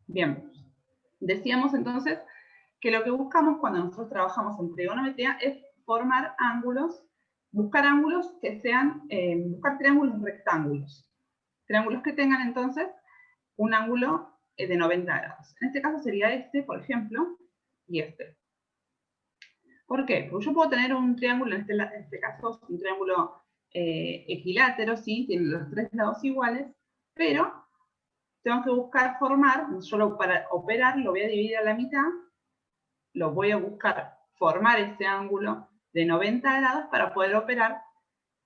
Bien, decíamos entonces que lo que buscamos cuando nosotros trabajamos en trigonometría es formar ángulos, buscar ángulos que sean, buscar triángulos rectángulos. Triángulos que tengan entonces un ángulo de 90 grados. En este caso sería este, por ejemplo, y este. ¿Por qué? Porque yo puedo tener un triángulo, en este caso un triángulo equilátero, ¿sí? Tiene los tres lados iguales, pero tengo que buscar formar, yo para operar lo voy a dividir a la mitad, lo voy a buscar formar ese ángulo de 90 grados para poder operar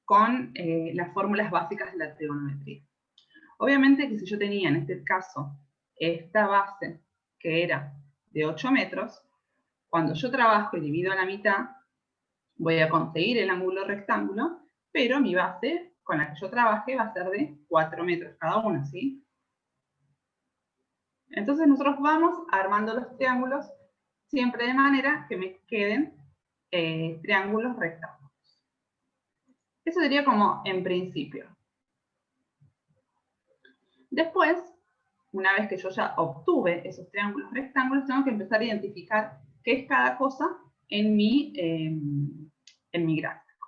con las fórmulas básicas de la trigonometría. Obviamente que si yo tenía en este caso esta base que era de 8 metros, cuando yo trabajo y divido a la mitad, voy a conseguir el ángulo rectángulo, pero mi base con la que yo trabaje va a ser de 4 metros cada una, ¿sí? Entonces nosotros vamos armando los triángulos siempre de manera que me queden triángulos rectángulos. Eso sería como en principio. Después, una vez que yo ya obtuve esos triángulos rectángulos, tengo que empezar a identificar qué es cada cosa en mi gráfico.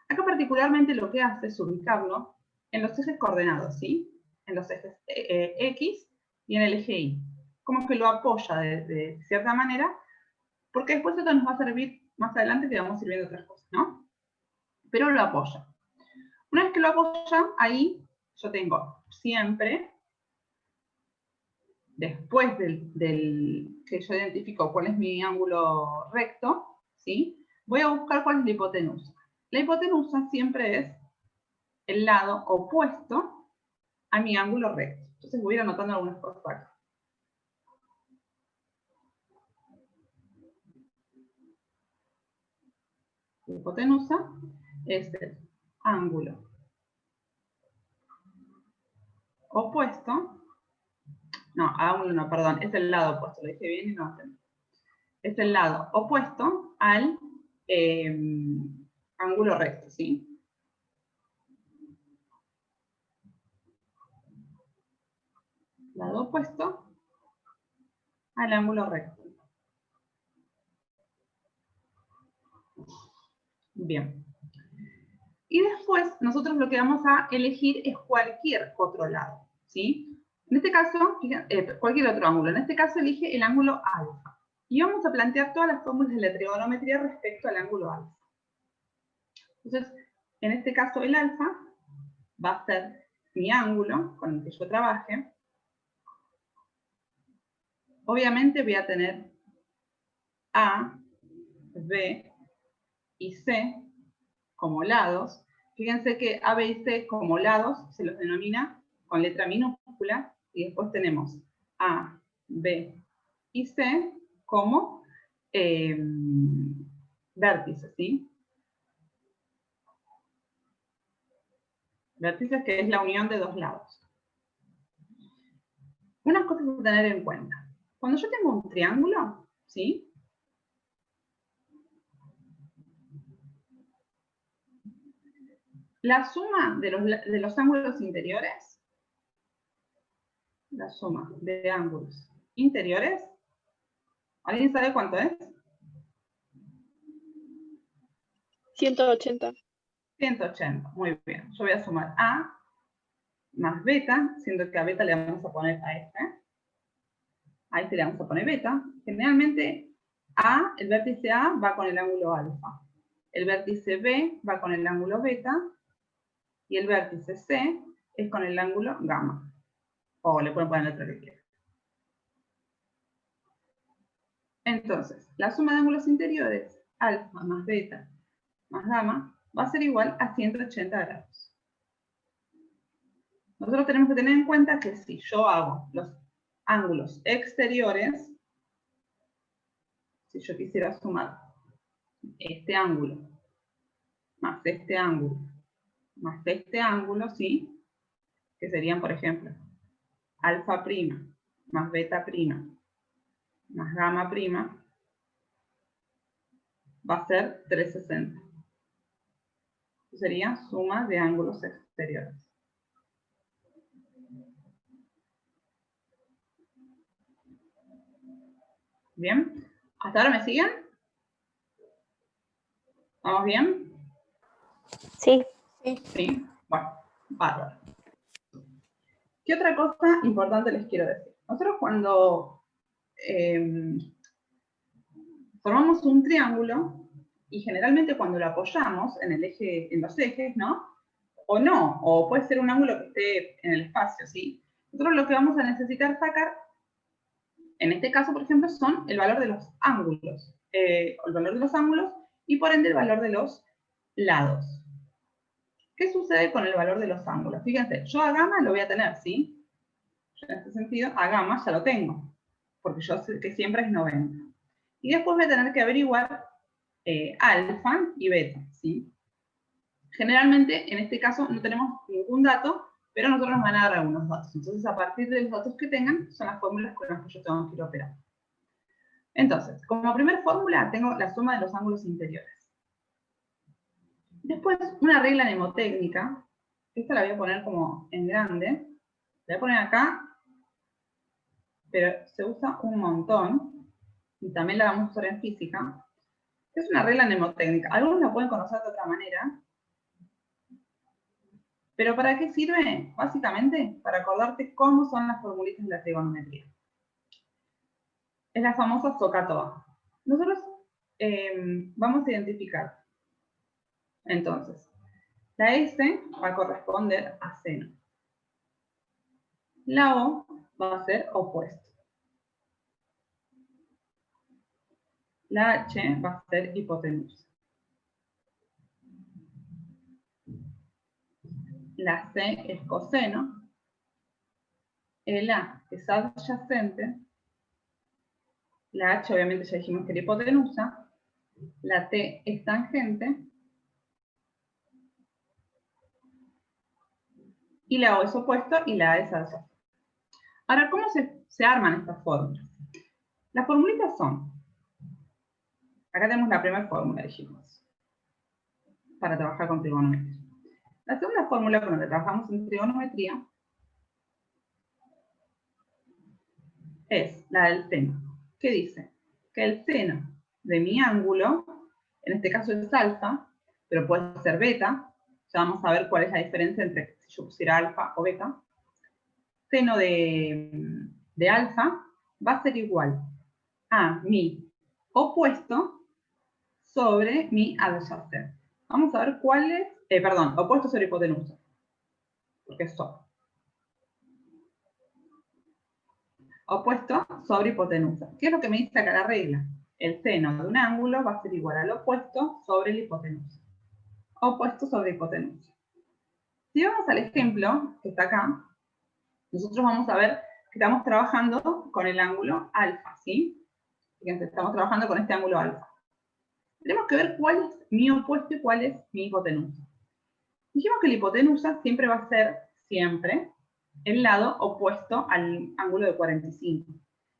Acá particularmente lo que hace es ubicarlo en los ejes coordenados, ¿sí? En los ejes X y en el eje Y. Como que lo apoya de cierta manera, porque después esto nos va a servir más adelante que vamos a ir viendo otras cosas, ¿no? Pero lo apoya. Una vez que lo apoya, ahí yo tengo siempre, después del que yo identifico cuál es mi ángulo recto, ¿sí? Voy a buscar cuál es la hipotenusa. La hipotenusa siempre es el lado opuesto a mi ángulo recto. Entonces voy a ir anotando algunas cosas acá. La hipotenusa es el ángulo opuesto, no, ángulo no, perdón, es el lado opuesto, lo dije bien y no entendí. Es el lado opuesto al ángulo recto, ¿sí? Lado opuesto al ángulo recto. Bien. Y después nosotros lo que vamos a elegir es cualquier otro lado, ¿sí? En este caso, cualquier otro ángulo. En este caso elige el ángulo alfa. Y vamos a plantear todas las fórmulas de la trigonometría respecto al ángulo alfa. Entonces, en este caso el alfa va a ser mi ángulo con el que yo trabaje. Obviamente voy a tener A, B y C como lados. Fíjense que A, B y C como lados se los denomina con letra minúscula y después tenemos A, B y C como vértices, ¿sí? Vértices que es la unión de dos lados. Unas cosas a tener en cuenta. Cuando yo tengo un triángulo, ¿sí? La suma de los ángulos interiores, la suma de ángulos interiores, ¿alguien sabe cuánto es? 180. 180, muy bien. Yo voy a sumar A más beta, siendo que a beta le vamos a poner a este. A este le vamos a poner beta. Generalmente A, el vértice A va con el ángulo alfa. El vértice B va con el ángulo beta. Y el vértice C es con el ángulo gamma. O le pueden poner la letra que quieran. Entonces, la suma de ángulos interiores, alfa más beta más gamma, va a ser igual a 180 grados. Nosotros tenemos que tener en cuenta que si yo hago los ángulos exteriores, si yo quisiera sumar este ángulo más este ángulo más este ángulo, ¿sí? Que serían, por ejemplo, alfa prima más beta prima más gamma prima, va a ser 360. Sería suma de ángulos exteriores. ¿Bien? ¿Hasta ahora me siguen? ¿Vamos bien? Sí. Sí. Bueno, bárbaro. ¿Qué otra cosa importante les quiero decir? Nosotros cuando formamos un triángulo, y generalmente cuando lo apoyamos en el eje, en los ejes, ¿no? O no, o puede ser un ángulo que esté en el espacio, ¿sí? Nosotros lo que vamos a necesitar sacar, en este caso, por ejemplo, son el valor de los ángulos, el valor de los ángulos y por ende el valor de los lados. ¿Qué sucede con el valor de los ángulos? Fíjense, yo a gamma lo voy a tener, ¿sí? Yo en este sentido, a gamma ya lo tengo, porque yo sé que siempre es 90. Y después voy a tener que averiguar alfa y beta, ¿sí? Generalmente, en este caso, no tenemos ningún dato, pero nosotros nos van a dar algunos datos. Entonces, a partir de los datos que tengan, son las fórmulas con las que yo tengo que ir operando. Entonces, como primera fórmula, tengo la suma de los ángulos interiores. Después, una regla mnemotécnica. Esta la voy a poner como en grande. La voy a poner acá, pero se usa un montón. Y también la vamos a usar en física. Es una regla mnemotécnica. Algunos la pueden conocer de otra manera. ¿Pero para qué sirve? Básicamente, para acordarte cómo son las formulitas de la trigonometría. Es la famosa SOHCAHTOA. Nosotros vamos a identificar. Entonces, la S va a corresponder a seno. La O va a ser opuesto. La H va a ser hipotenusa. La C es coseno. El A es adyacente. La H obviamente ya dijimos que era hipotenusa. La T es tangente. Y la O es opuesto y la A es adyacente. Ahora, ¿cómo se arman estas fórmulas? Las formulitas son, acá tenemos la primera fórmula, dijimos, para trabajar con trigonometría. La segunda fórmula con la que trabajamos en trigonometría es la del seno. ¿Qué dice? Que el seno de mi ángulo, en este caso es alfa, pero puede ser beta, ya vamos a ver cuál es la diferencia entre si yo pusiera alfa o beta. Seno de alfa va a ser igual a mi opuesto sobre mi adyacente. Vamos a ver cuál es, opuesto sobre hipotenusa, porque es sobre. Opuesto sobre hipotenusa. ¿Qué es lo que me dice acá la regla? El seno de un ángulo va a ser igual al opuesto sobre la hipotenusa. Opuesto sobre hipotenusa. Si vamos al ejemplo que está acá, nosotros vamos a ver que estamos trabajando con el ángulo alfa, ¿sí? Fíjense, estamos trabajando con este ángulo alfa. Tenemos que ver cuál es mi opuesto y cuál es mi hipotenusa. Dijimos que la hipotenusa siempre va a ser, siempre, el lado opuesto al ángulo de 45.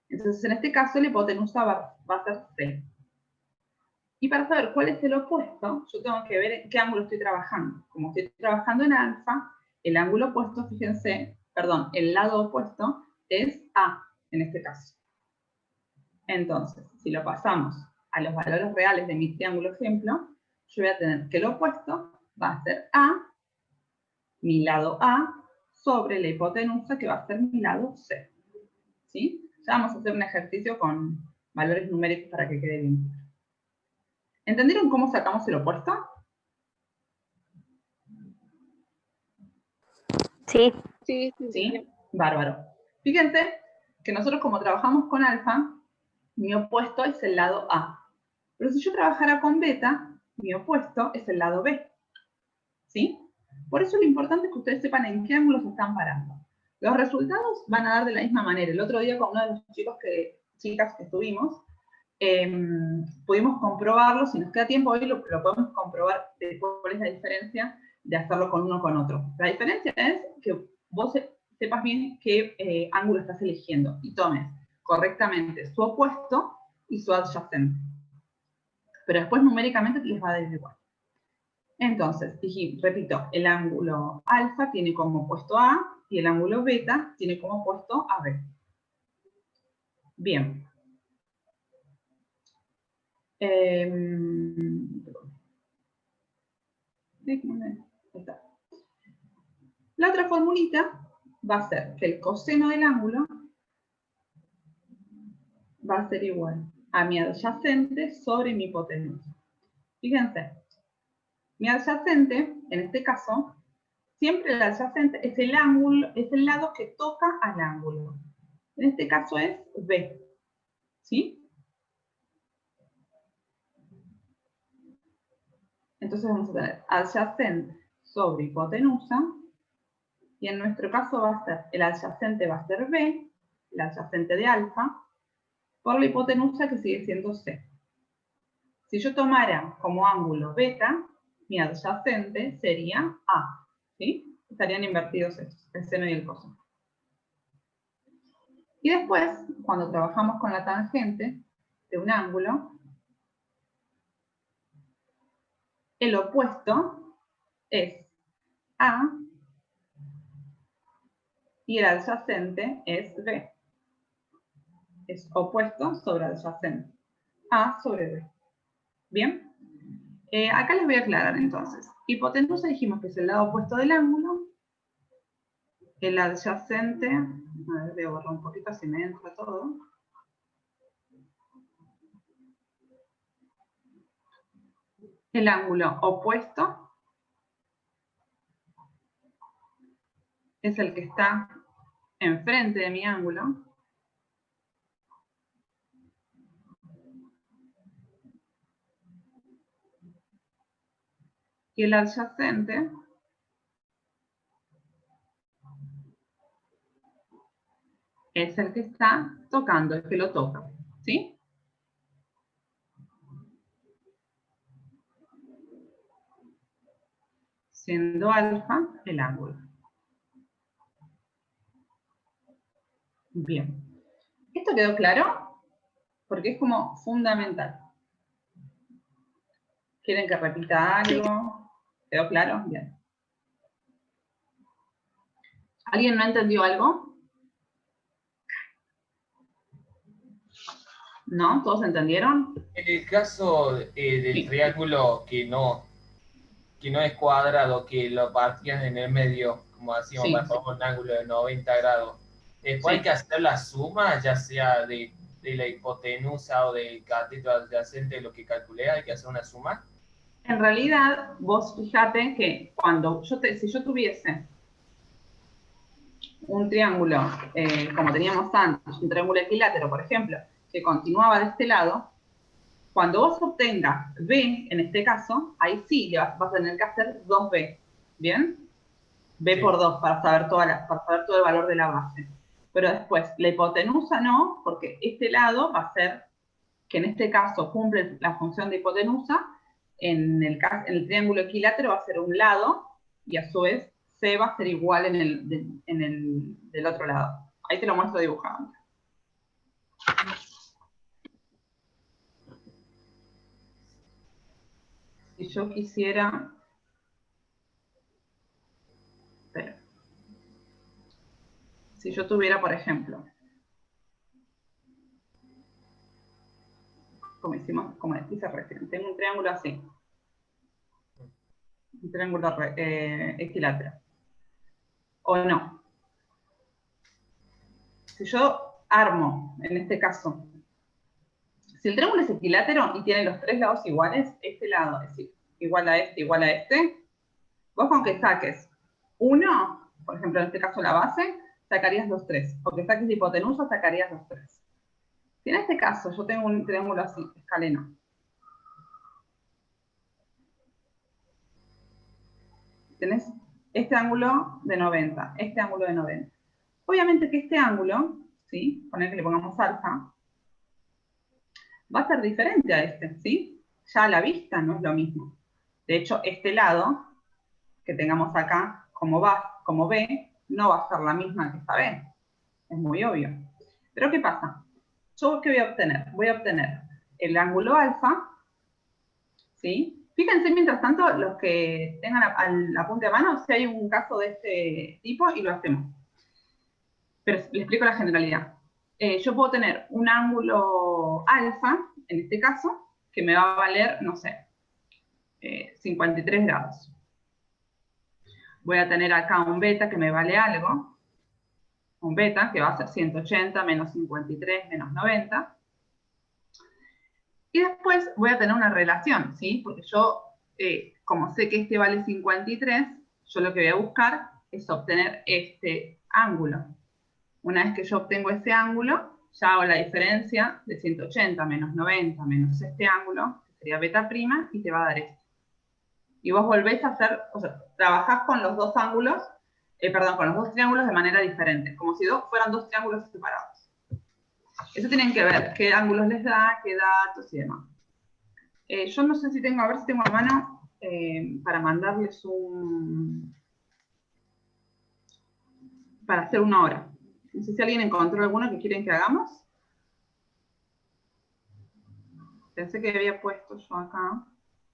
Entonces, en este caso, la hipotenusa va a ser C. Y para saber cuál es el opuesto, yo tengo que ver en qué ángulo estoy trabajando. Como estoy trabajando en alfa, el ángulo opuesto, fíjense, perdón, el lado opuesto es A, en este caso. Entonces, si lo pasamos a los valores reales de mi triángulo ejemplo, yo voy a tener que el opuesto va a ser A, mi lado A, sobre la hipotenusa, que va a ser mi lado C. ¿Sí? Ya vamos a hacer un ejercicio con valores numéricos para que quede bien. ¿Entendieron cómo sacamos el opuesto? Sí. ¿Sí? Bárbaro. Fíjense que nosotros como trabajamos con alfa, mi opuesto es el lado A. Pero si yo trabajara con beta, mi opuesto es el lado B. ¿Sí? Por eso lo importante es que ustedes sepan en qué ángulo se están parando. Los resultados van a dar de la misma manera. El otro día con uno de los chicas que estuvimos, pudimos comprobarlo. Si nos queda tiempo hoy lo podemos comprobar de cuál es la diferencia de hacerlo con uno o con otro. La diferencia es que vos sepas bien qué ángulo estás eligiendo y tomes correctamente su opuesto y su adyacente. Pero después numéricamente les va a dar igual. Entonces, repito, el ángulo alfa tiene como opuesto A y el ángulo beta tiene como opuesto a B. Bien. La otra formulita va a ser que el coseno del ángulo va a ser igual a mi adyacente sobre mi hipotenusa. Fíjense, mi adyacente, en este caso, siempre el adyacente es el ángulo, es el lado que toca al ángulo. En este caso es B. ¿Sí? Entonces vamos a tener adyacente sobre hipotenusa, y en nuestro caso va a ser, el adyacente va a ser B, el adyacente de alfa, por la hipotenusa que sigue siendo C. Si yo tomara como ángulo beta, mi adyacente sería A. ¿Sí? Estarían invertidos estos, el seno y el coseno. Y después, cuando trabajamos con la tangente de un ángulo, el opuesto es A y el adyacente es B. Es opuesto sobre adyacente. A sobre B. ¿Bien? Acá les voy a aclarar entonces. Hipotenusa dijimos que es el lado opuesto del ángulo. El adyacente, a ver, voy a borrar un poquito así me entra todo. El ángulo opuesto es el que está enfrente de mi ángulo. Y el adyacente es el que está tocando, el que lo toca. ¿Sí? Siendo alfa el ángulo. Bien. ¿Esto quedó claro? Porque es como fundamental. ¿Quieren que repita algo? ¿Quedó claro? Bien. ¿Alguien no entendió algo? ¿No? ¿Todos entendieron? En el caso del triángulo que no es cuadrado, que lo partías en el medio, como decimos, para formar un ángulo de 90 grados, después hay que hacer la suma, ya sea de la hipotenusa o del cateto adyacente, lo que calculé, hay que hacer una suma. En realidad, vos fíjate que cuando si yo tuviese un triángulo, como teníamos antes, un triángulo equilátero, por ejemplo, que continuaba de este lado, cuando vos obtengas B, en este caso, ahí sí vas a tener que hacer 2B, ¿bien? B por 2, para saber todo el valor de la base. Pero después, la hipotenusa no, porque este lado va a ser, que en este caso cumple la función de hipotenusa, en el triángulo equilátero va a ser un lado, y a su vez C va a ser igual en el del otro lado. Ahí te lo muestro dibujado. Si yo quisiera... Espera. Si yo tuviera, por ejemplo, como hice recién, tengo un triángulo así. Un triángulo equilátero. O no. Si yo armo, en este caso, si el triángulo es equilátero y tiene los tres lados iguales, este lado es igual a este, vos con que saques uno, por ejemplo, en este caso la base, sacarías los tres. Porque saques hipotenusa, sacarías los tres. Si en este caso yo tengo un triángulo así, escaleno, tenés este ángulo de 90, este ángulo de 90. Obviamente que este ángulo, ¿sí? Poner que le pongamos alfa, va a ser diferente a este, ¿sí? Ya a la vista no es lo mismo. De hecho, este lado que tengamos acá como B, no va a ser la misma que esta B. Es muy obvio. Pero ¿qué pasa? ¿Yo qué voy a obtener? Voy a obtener el ángulo alfa, ¿sí? Fíjense, mientras tanto, los que tengan al apunte a mano, si hay un caso de este tipo y lo hacemos. Pero les explico la generalidad. Yo puedo tener un ángulo alfa, en este caso, que me va a valer, no sé, 53 grados. Voy a tener acá un beta que me vale algo, un beta que va a ser 180 menos 53 menos 90. Y después voy a tener una relación, ¿sí? Porque yo, como sé que este vale 53, yo lo que voy a buscar es obtener este ángulo. Una vez que yo obtengo ese ángulo, ya hago la diferencia de 180 menos 90 menos este ángulo, que sería beta prima, y te va a dar este. Y vos volvés a hacer, o sea, trabajás con los dos ángulos, perdón, con los dos triángulos de manera diferente, como si fueran dos triángulos separados. Eso tienen que ver qué ángulos les da, qué datos y demás. Yo no sé si tengo, a ver si tengo a mano para mandarles para hacer una hora. No sé si alguien encontró alguno que quieren que hagamos. Pensé que había puesto yo acá.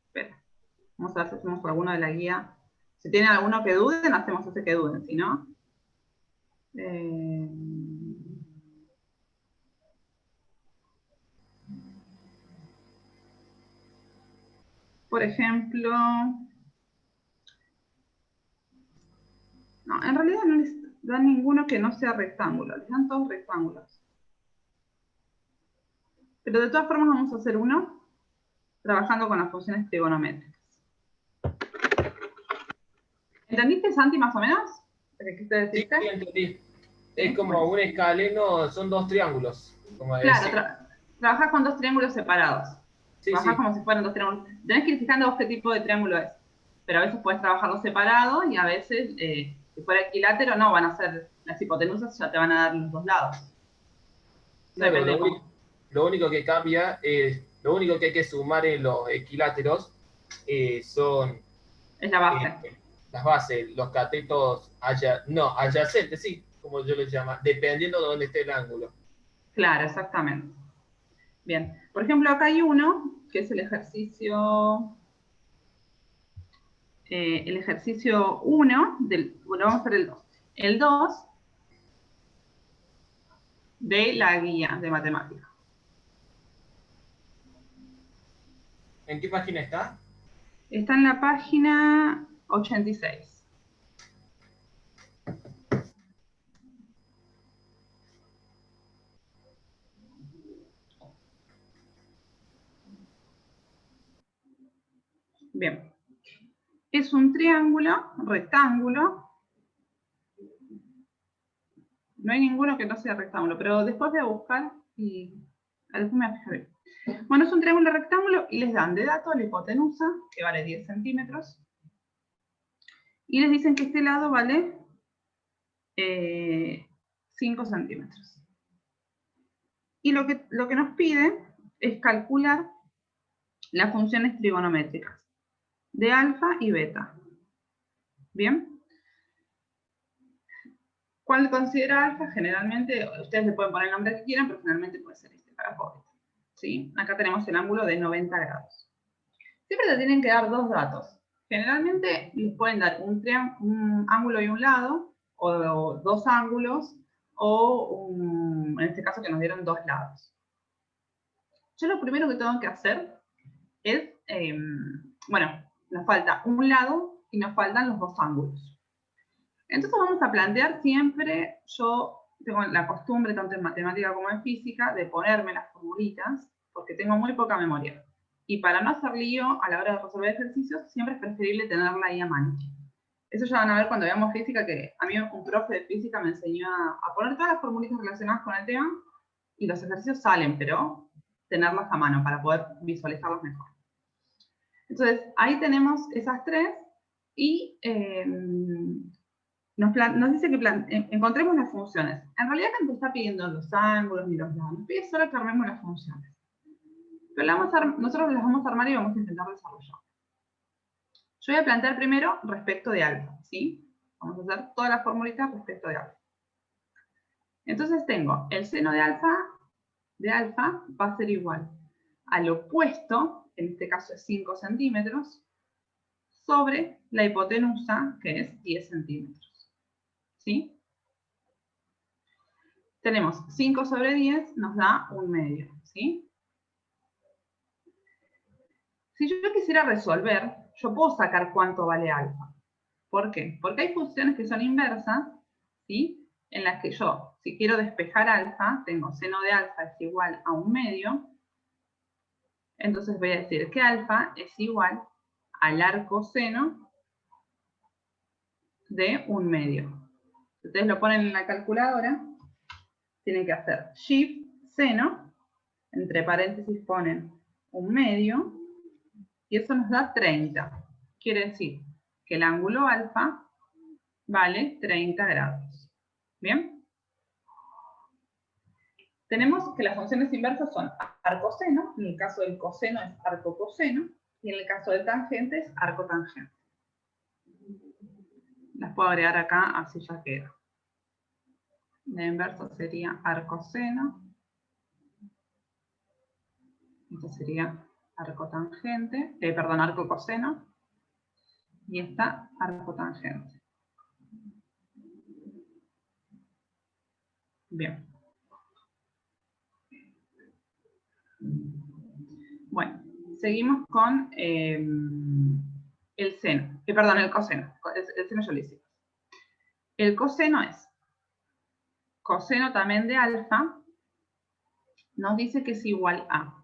Espera. Vamos a ver si hacemos alguno de la guía. Si tienen alguno que duden, hacemos ese que duden. Si no... por ejemplo... No, en realidad no les dan ninguno que no sea rectángulo. Les dan todos rectángulos. Pero de todas formas vamos a hacer uno trabajando con las funciones trigonométricas. ¿Entendiste, Santi, más o menos? ¿Qué te deciste? Sí, entendí. Es como un escaleno, son dos triángulos. Como claro, trabajás con dos triángulos separados. Sí, trabajás sí. como si fueran dos triángulos. Tenés que ir fijando vos qué tipo de triángulo es. Pero a veces puedes trabajarlos separados y a veces, si fuera equilátero, no, van a ser las hipotenusas, ya te van a dar los dos lados. Claro, lo único que cambia es, lo único que hay que sumar en los equiláteros son es la base. Las bases, los catetos adyacentes, sí, como yo les llamo, dependiendo de dónde esté el ángulo. Claro, exactamente. Bien, por ejemplo, acá hay uno, que es el ejercicio 1, bueno, vamos a hacer el 2. El 2 de la guía de matemática. ¿En qué página está? Está en la página 86. Bien. Es un triángulo, rectángulo. No hay ninguno que no sea rectángulo, pero después voy a buscar y después me voy a fijar bien. Bueno, es un triángulo rectángulo y les dan de dato la hipotenusa, que vale 10 centímetros. Y les dicen que este lado vale 5 centímetros. Y lo que nos pide es calcular las funciones trigonométricas de alfa y beta. ¿Bien? ¿Cuál considera alfa? Generalmente, ustedes le pueden poner el nombre que quieran, pero generalmente puede ser este para pobre. ¿Sí? Acá tenemos el ángulo de 90 grados. Siempre te tienen que dar dos datos. Generalmente les pueden dar un ángulo y un lado, o dos ángulos, o en este caso que nos dieron dos lados. Yo lo primero que tengo que hacer es, bueno, nos falta un lado y nos faltan los dos ángulos. Entonces vamos a plantear siempre, yo tengo la costumbre, tanto en matemática como en física, de ponerme las formulitas, porque tengo muy poca memoria. Y para no hacer lío a la hora de resolver ejercicios, siempre es preferible tenerla ahí a mano. Eso ya van a ver cuando veamos física, que a mí un profe de física me enseñó a poner todas las formulitas relacionadas con el tema, y los ejercicios salen, pero tenerlas a mano para poder visualizarlos mejor. Entonces, ahí tenemos esas tres, y nos dice que encontremos las funciones. En realidad no nos está pidiendo los ángulos ni los lados, nos pide solo que armemos las funciones. Pero nosotros las vamos a armar y vamos a intentar desarrollar. Yo voy a plantear primero respecto de alfa, ¿sí? Vamos a hacer todas las formulitas respecto de alfa. Entonces tengo el seno de alfa va a ser igual al opuesto, en este caso es 5 centímetros, sobre la hipotenusa, que es 10 centímetros. ¿Sí? Tenemos 5 sobre 10, nos da un medio, ¿sí? Si yo quisiera resolver, yo puedo sacar cuánto vale alfa. ¿Por qué? Porque hay funciones que son inversas, ¿sí? En las que yo, si quiero despejar alfa, tengo seno de alfa es igual a 1/2. Entonces voy a decir que alfa es igual al arcoseno de 1/2. Si ustedes lo ponen en la calculadora, tienen que hacer shift seno, entre paréntesis ponen 1/2, y eso nos da 30. Quiere decir que el ángulo alfa vale 30 grados. ¿Bien? Tenemos que las funciones inversas son arcoseno, en el caso del coseno es arcocoseno, y en el caso del tangente es arcotangente. Las puedo agregar acá, así ya queda. La inversa sería arcoseno. Esto sería arcotangente, arcocoseno. Y esta arcotangente. Bien. Bueno, seguimos con el seno. El coseno. El seno ya lo hicimos. El coseno es coseno también de alfa. Nos dice que es igual a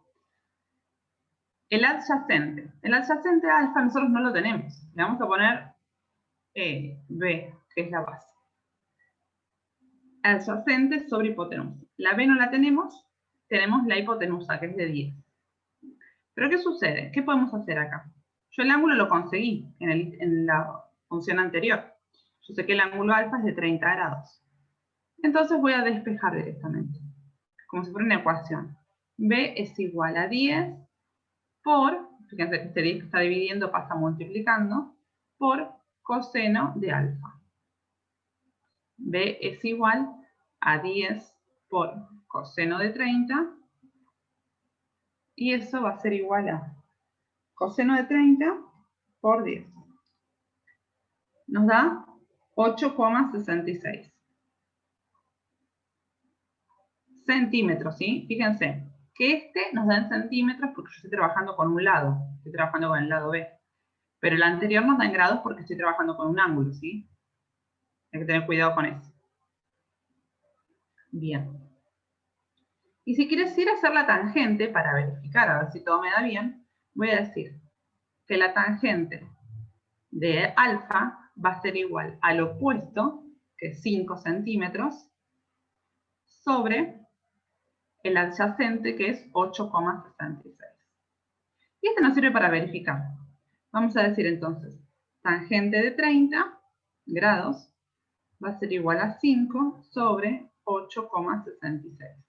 el adyacente. El adyacente a alfa nosotros no lo tenemos. Le vamos a poner B, que es la base. Adyacente sobre hipotenusa. La B no la tenemos la hipotenusa, que es de 10. Pero ¿qué sucede? ¿Qué podemos hacer acá? Yo el ángulo lo conseguí en la función anterior. Yo sé que el ángulo alfa es de 30 grados. Entonces voy a despejar directamente, como si fuera una ecuación. B es igual a 10 por, fíjense que este 10 que está dividiendo pasa multiplicando, por coseno de alfa. B es igual a 10 por coseno de 30, y eso va a ser igual a coseno de 30 por 10. Nos da 8,66 centímetros, ¿sí? Fíjense que este nos da en centímetros porque yo estoy trabajando con un lado, estoy trabajando con el lado B. Pero el anterior nos da en grados porque estoy trabajando con un ángulo, ¿sí? Hay que tener cuidado con eso. Bien. Y si quieres ir a hacer la tangente para verificar, a ver si todo me da bien, voy a decir que la tangente de alfa va a ser igual al opuesto, que es 5 centímetros, sobre el adyacente, que es 8,66. Y este nos sirve para verificar. Vamos a decir entonces, tangente de 30 grados va a ser igual a 5 sobre 8,66.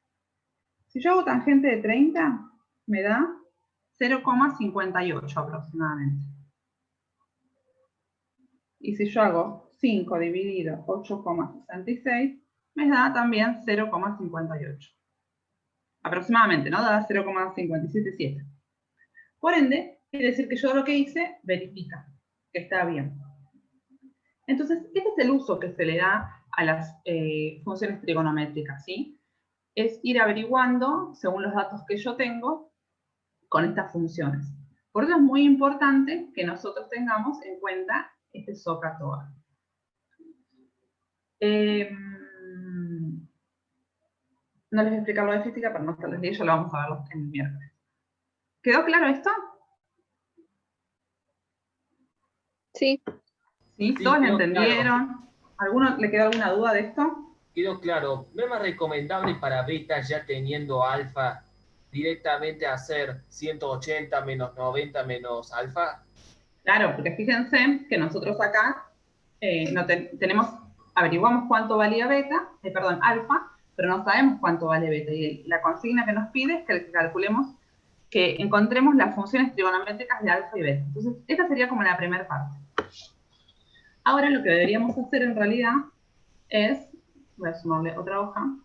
Si yo hago tangente de 30, me da 0,58 aproximadamente. Y si yo hago 5 dividido 8,66, me da también 0,58. Aproximadamente, ¿no? Da 0,577. Por ende, quiere decir que yo lo que hice, verifica que está bien. Entonces, este es el uso que se le da a las funciones trigonométricas, ¿sí? Es ir averiguando, según los datos que yo tengo, con estas funciones. Por eso es muy importante que nosotros tengamos en cuenta este SOHCAHTOA. No les voy a explicar lo de física para no estarles leyendo, ya lo vamos a ver en el miércoles. ¿Quedó claro esto? Sí. ¿Sí? Sí, ¿Todos lo quedó entendieron? claro. ¿Alguno le quedó alguna duda de esto? Quedó claro. ¿No es más recomendable para beta, ya teniendo alfa, directamente hacer 180 menos 90 menos alfa? Claro, porque fíjense que nosotros acá averiguamos cuánto valía alfa, pero no sabemos cuánto vale beta. Y la consigna que nos pide es que calculemos, que encontremos las funciones trigonométricas de alfa y beta. Entonces, esta sería como la primera parte. Ahora lo que deberíamos hacer en realidad es, voy a sumarle otra hoja,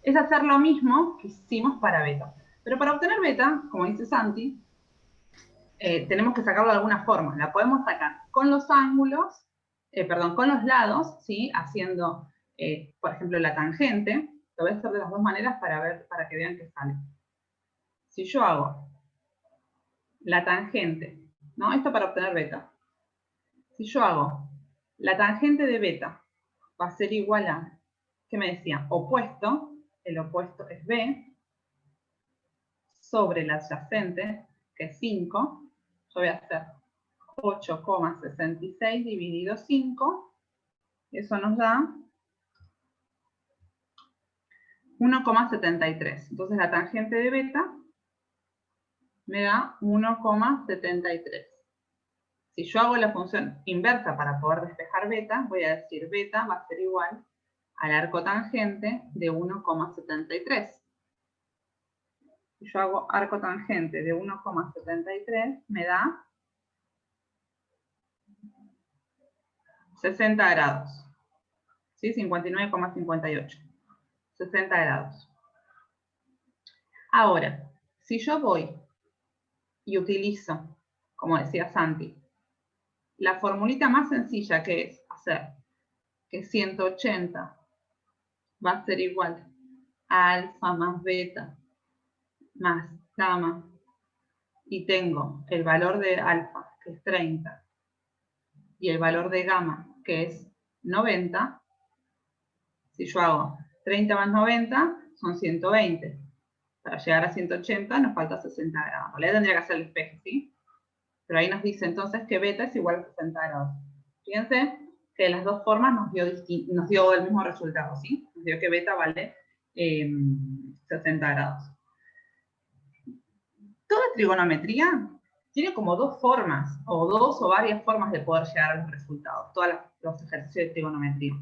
es hacer lo mismo que hicimos para beta. Pero para obtener beta, como dice Santi, tenemos que sacarlo de alguna forma. La podemos sacar con los ángulos, con los lados, ¿sí? Haciendo, por ejemplo, la tangente. Lo voy a hacer de las dos maneras para que vean que sale. Si yo hago la tangente, ¿no? Esto para obtener beta. Si yo hago la tangente de beta va a ser igual a, ¿qué me decía? Opuesto, el opuesto es B, sobre el adyacente, que es 5, yo voy a hacer 8,66 dividido 5, eso nos da 1,73. Entonces la tangente de beta me da 1,73. Si yo hago la función inversa para poder despejar beta, voy a decir beta va a ser igual al arco tangente de 1,73. Si yo hago arco tangente de 1,73, me da 60 grados. ¿Sí? 59,58. 60 grados. Ahora, si yo voy y utilizo, como decía Santi, la formulita más sencilla que es hacer que 180 va a ser igual a alfa más beta más gamma, y tengo el valor de alfa, que es 30, y el valor de gamma, que es 90, si yo hago 30 más 90, son 120. Para llegar a 180 nos falta 60 grados. En realidad tendría que hacer el espejo, ¿sí? Pero ahí nos dice entonces que beta es igual a 60 grados. Fíjense que de las dos formas nos dio el mismo resultado, ¿sí? Nos dio que beta vale 60 grados. Toda trigonometría tiene como dos formas, o dos o varias formas de poder llegar a los resultados, todos los ejercicios de trigonometría.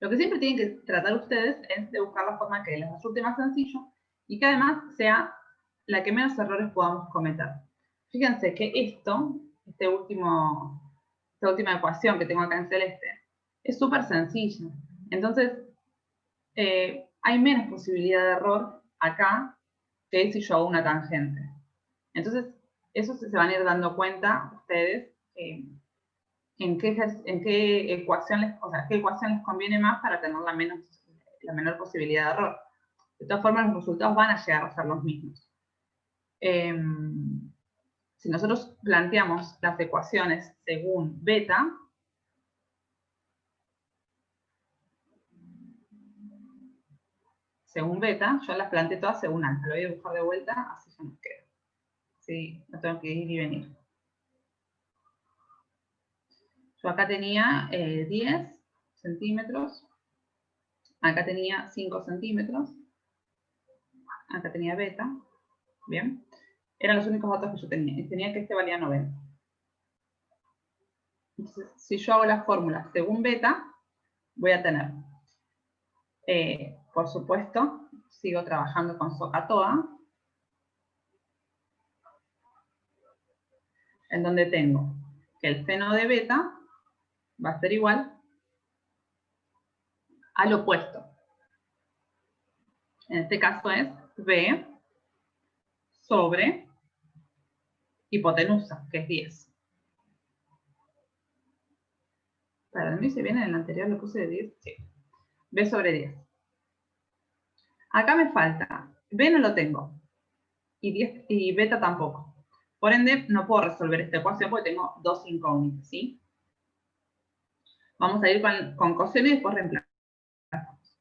Lo que siempre tienen que tratar ustedes es de buscar la forma que les resulte más sencillo y que además sea la que menos errores podamos cometer. Fíjense que esta última ecuación que tengo acá en celeste es súper sencilla. Entonces, hay menos posibilidad de error acá que si yo hago una tangente. Entonces, eso se van a ir dando cuenta ustedes en qué ecuación les conviene más para tener la menor posibilidad de error. De todas formas, los resultados van a llegar a ser los mismos. Si nosotros planteamos las ecuaciones según beta, yo las planteé todas según alfa. Lo voy a buscar de vuelta, así ya nos queda. Sí, no tengo que ir y venir. Yo acá tenía 10 centímetros, acá tenía 5 centímetros, acá tenía beta, ¿bien? Eran los únicos datos que yo tenía, y tenía que este valía 90. Entonces, si yo hago la fórmula según beta, voy a tener, por supuesto, sigo trabajando con SOHCAHTOA, en donde tengo que el seno de beta va a ser igual al opuesto. En este caso es B sobre hipotenusa, que es 10. Para mí, si bien en el anterior lo puse de 10, sí. B sobre 10. Acá me falta, B no lo tengo, y beta tampoco. Por ende, no puedo resolver esta ecuación porque tengo dos incógnitas, ¿sí? Vamos a ir con coseno y después reemplazamos.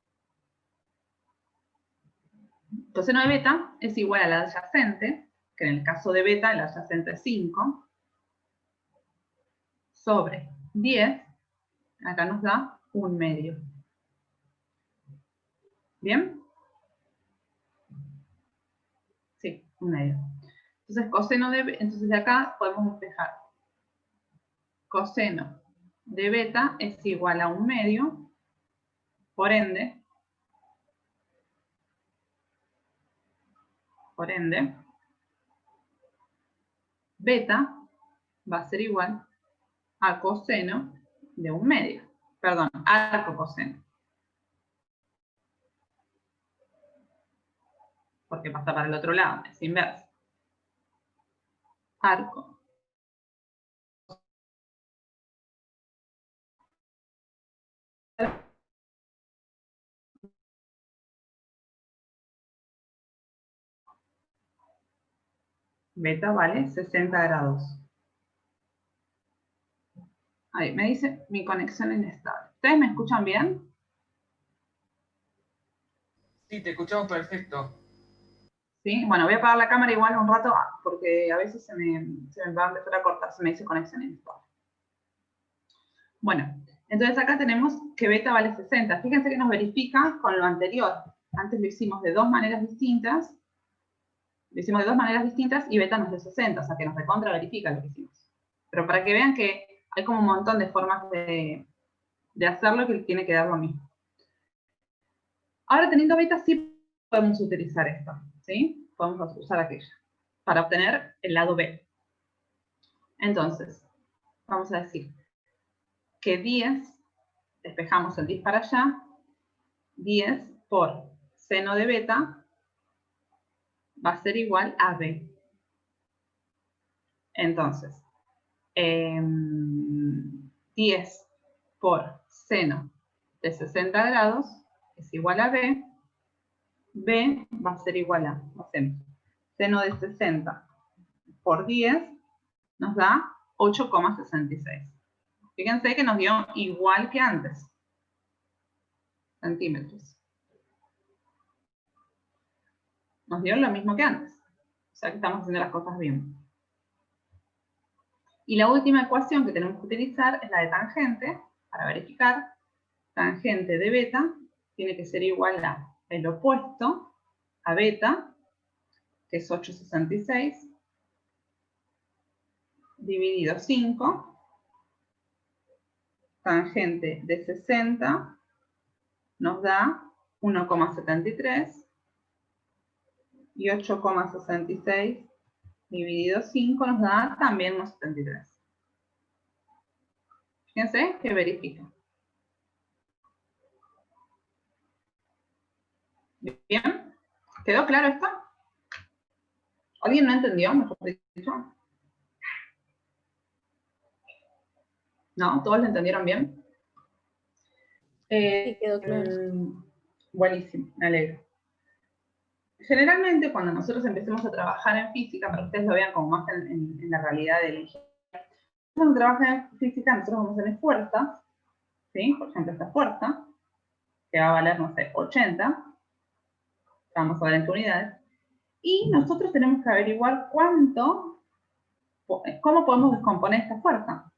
Coseno de beta es igual al adyacente, que en el caso de beta, el adyacente es 5, sobre 10, acá nos da 1/2. ¿Bien? Sí, 1/2. Entonces de acá podemos despejar. Coseno de beta es igual a 1/2, por ende, beta va a ser igual a coseno de 1/2. Perdón, arco coseno. Porque pasa para el otro lado, es inverso. Arco. Beta vale 60 grados. Ahí, me dice mi conexión inestable. ¿Ustedes me escuchan bien? Sí, te escuchamos perfecto. ¿Sí? Bueno, voy a apagar la cámara igual un rato porque a veces se me va a empezar a cortar, se me dice conexión inestable. Bueno, entonces acá tenemos que beta vale 60. Fíjense que nos verifica con lo anterior. Antes lo hicimos de dos maneras distintas. Lo hicimos de dos maneras distintas y beta nos dio 60, o sea que nos recontra verifica lo que hicimos. Pero para que vean que hay como un montón de formas de hacerlo que tiene que dar lo mismo. Ahora teniendo beta sí podemos utilizar esto, ¿sí? Podemos usar aquella para obtener el lado B. Entonces, vamos a decir que 10, despejamos el 10 para allá, 10 por seno de beta va a ser igual a B. Entonces, 10 por seno de 60 grados es igual a B. B va a ser igual a, hacemos, seno de 60 por 10 nos da 8,66. Fíjense que nos dio igual que antes. Centímetros. Nos dio lo mismo que antes. O sea que estamos haciendo las cosas bien. Y la última ecuación que tenemos que utilizar es la de tangente, para verificar. Tangente de beta tiene que ser igual a el opuesto a beta, que es 8,66, dividido 5. Tangente de 60 nos da 1,73 y 8,66 dividido 5 nos da también 1,73. Fíjense que verifica. ¿Bien? ¿Quedó claro esto? ¿Alguien no entendió, mejor dicho? ¿No? ¿Todos lo entendieron bien? Sí, quedó claro. Buenísimo, me alegro. Generalmente, cuando nosotros empecemos a trabajar en física, para que ustedes lo vean como más en la realidad del ingeniería, cuando trabaja en física, nosotros vamos a tener fuerzas, ¿sí? Por ejemplo, esta fuerza, que va a valer, no sé, 80, vamos a ver en unidades, y nosotros tenemos que averiguar cómo podemos descomponer esta fuerza.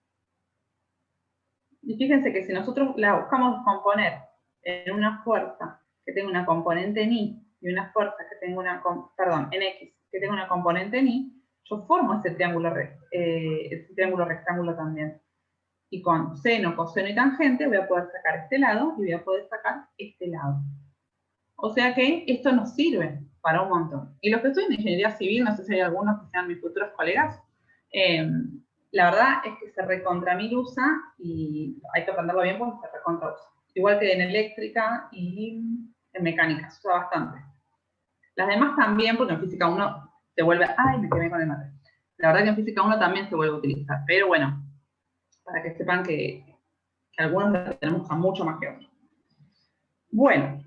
Y fíjense que si nosotros la buscamos descomponer en una fuerza que tenga una componente en Y y una fuerza que tenga en X, que tenga una componente en Y, yo formo ese triángulo rectángulo también. Y con seno, coseno y tangente voy a poder sacar este lado y voy a poder sacar este lado. O sea que esto nos sirve para un montón. Y los que estudian ingeniería civil, no sé si hay algunos que sean mis futuros colegas, la verdad es que se recontra mil usa y hay que aprenderlo bien porque se recontra usa. Igual que en eléctrica y en mecánica, se usa bastante. Las demás también, porque en física 1 se vuelve... ¡Ay, me quemé con el mate! La verdad que en física 1 también se vuelve a utilizar. Pero bueno, para que sepan que algunos los tenemos a mucho más que otros. Bueno.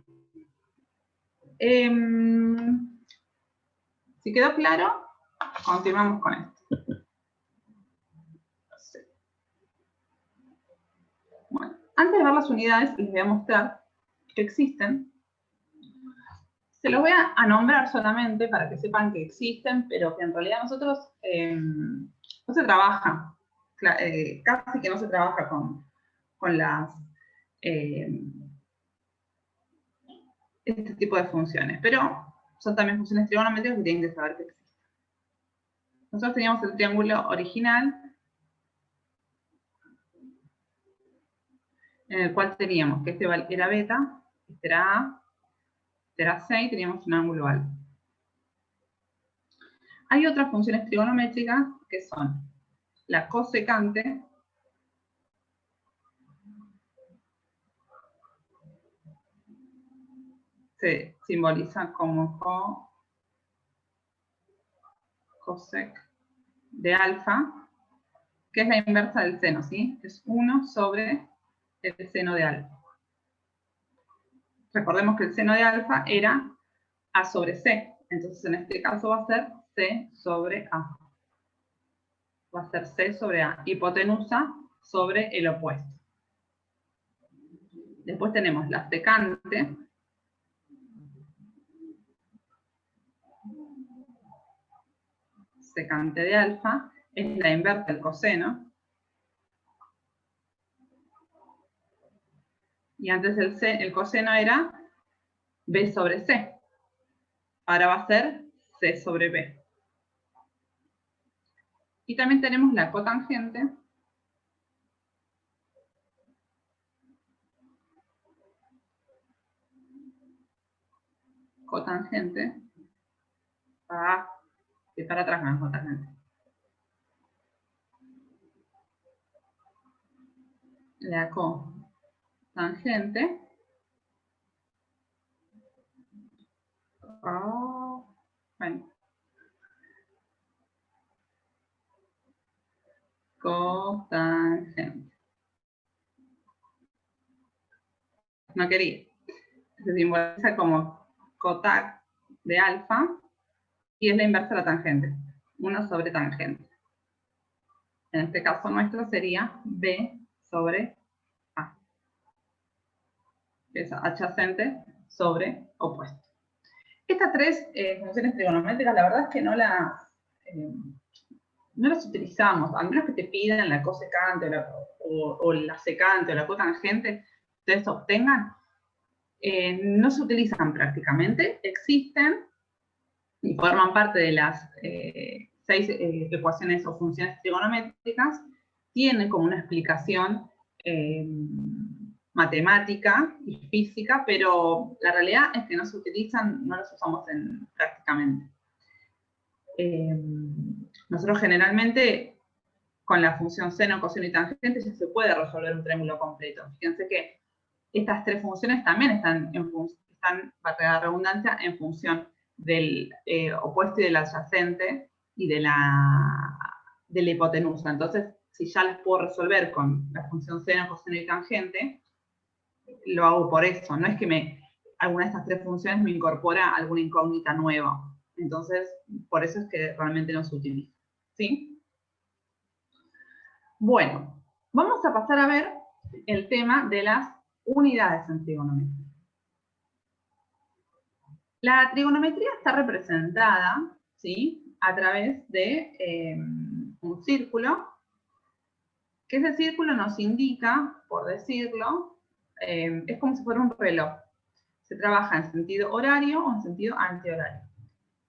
Si quedó claro, continuamos con esto. Bueno, antes de ver las unidades, les voy a mostrar que existen. Se los voy a nombrar solamente para que sepan que existen, pero que en realidad nosotros no se trabaja, casi que no se trabaja con las este tipo de funciones, pero son también funciones trigonométricas que tienen que saber que existen. Nosotros teníamos el triángulo original, en el cual teníamos que este era beta, este era A, este era C y teníamos un ángulo alfa. Hay otras funciones trigonométricas que son la cosecante, se simboliza como cosec de alfa, que es la inversa del seno, ¿sí? Es 1 sobre el seno de alfa. Recordemos que el seno de alfa era A sobre C, entonces en este caso va a ser C sobre A. Va a ser C sobre A. Hipotenusa sobre el opuesto. Después tenemos la secante. Secante de alfa es la inversa del coseno. Y antes el coseno era B sobre C. Ahora va a ser C sobre B. Y también tenemos la cotangente. Cotangente. Y para atrás más cotangente. La cotangente. Bueno. Cotangente. No quería. Se simboliza como cotag de alfa y es la inversa de la tangente. 1 sobre tangente. En este caso nuestro sería B sobre A. Es adyacente sobre opuesto. Estas tres funciones trigonométricas, la verdad es que no las utilizamos, a menos que te pidan la cosecante o la secante o la cotangente, ustedes obtengan, no se utilizan prácticamente, existen y forman parte de las 6 ecuaciones o funciones trigonométricas, tienen como una explicación matemática y física, pero la realidad es que no se utilizan, no las usamos prácticamente. Nosotros generalmente con la función seno, coseno y tangente ya se puede resolver un triángulo completo. Fíjense que estas tres funciones también están para la redundancia, en función del opuesto y del adyacente y de la hipotenusa. Entonces, si ya las puedo resolver con la función seno, coseno y tangente, lo hago por eso. No es que alguna de estas tres funciones me incorpora alguna incógnita nueva. Entonces, por eso es que realmente no se utiliza. ¿Sí? Bueno, vamos a pasar a ver el tema de las unidades en trigonometría. La trigonometría está representada, ¿sí?, a través de un círculo, que ese círculo nos indica, por decirlo, es como si fuera un reloj. Se trabaja en sentido horario o en sentido antihorario.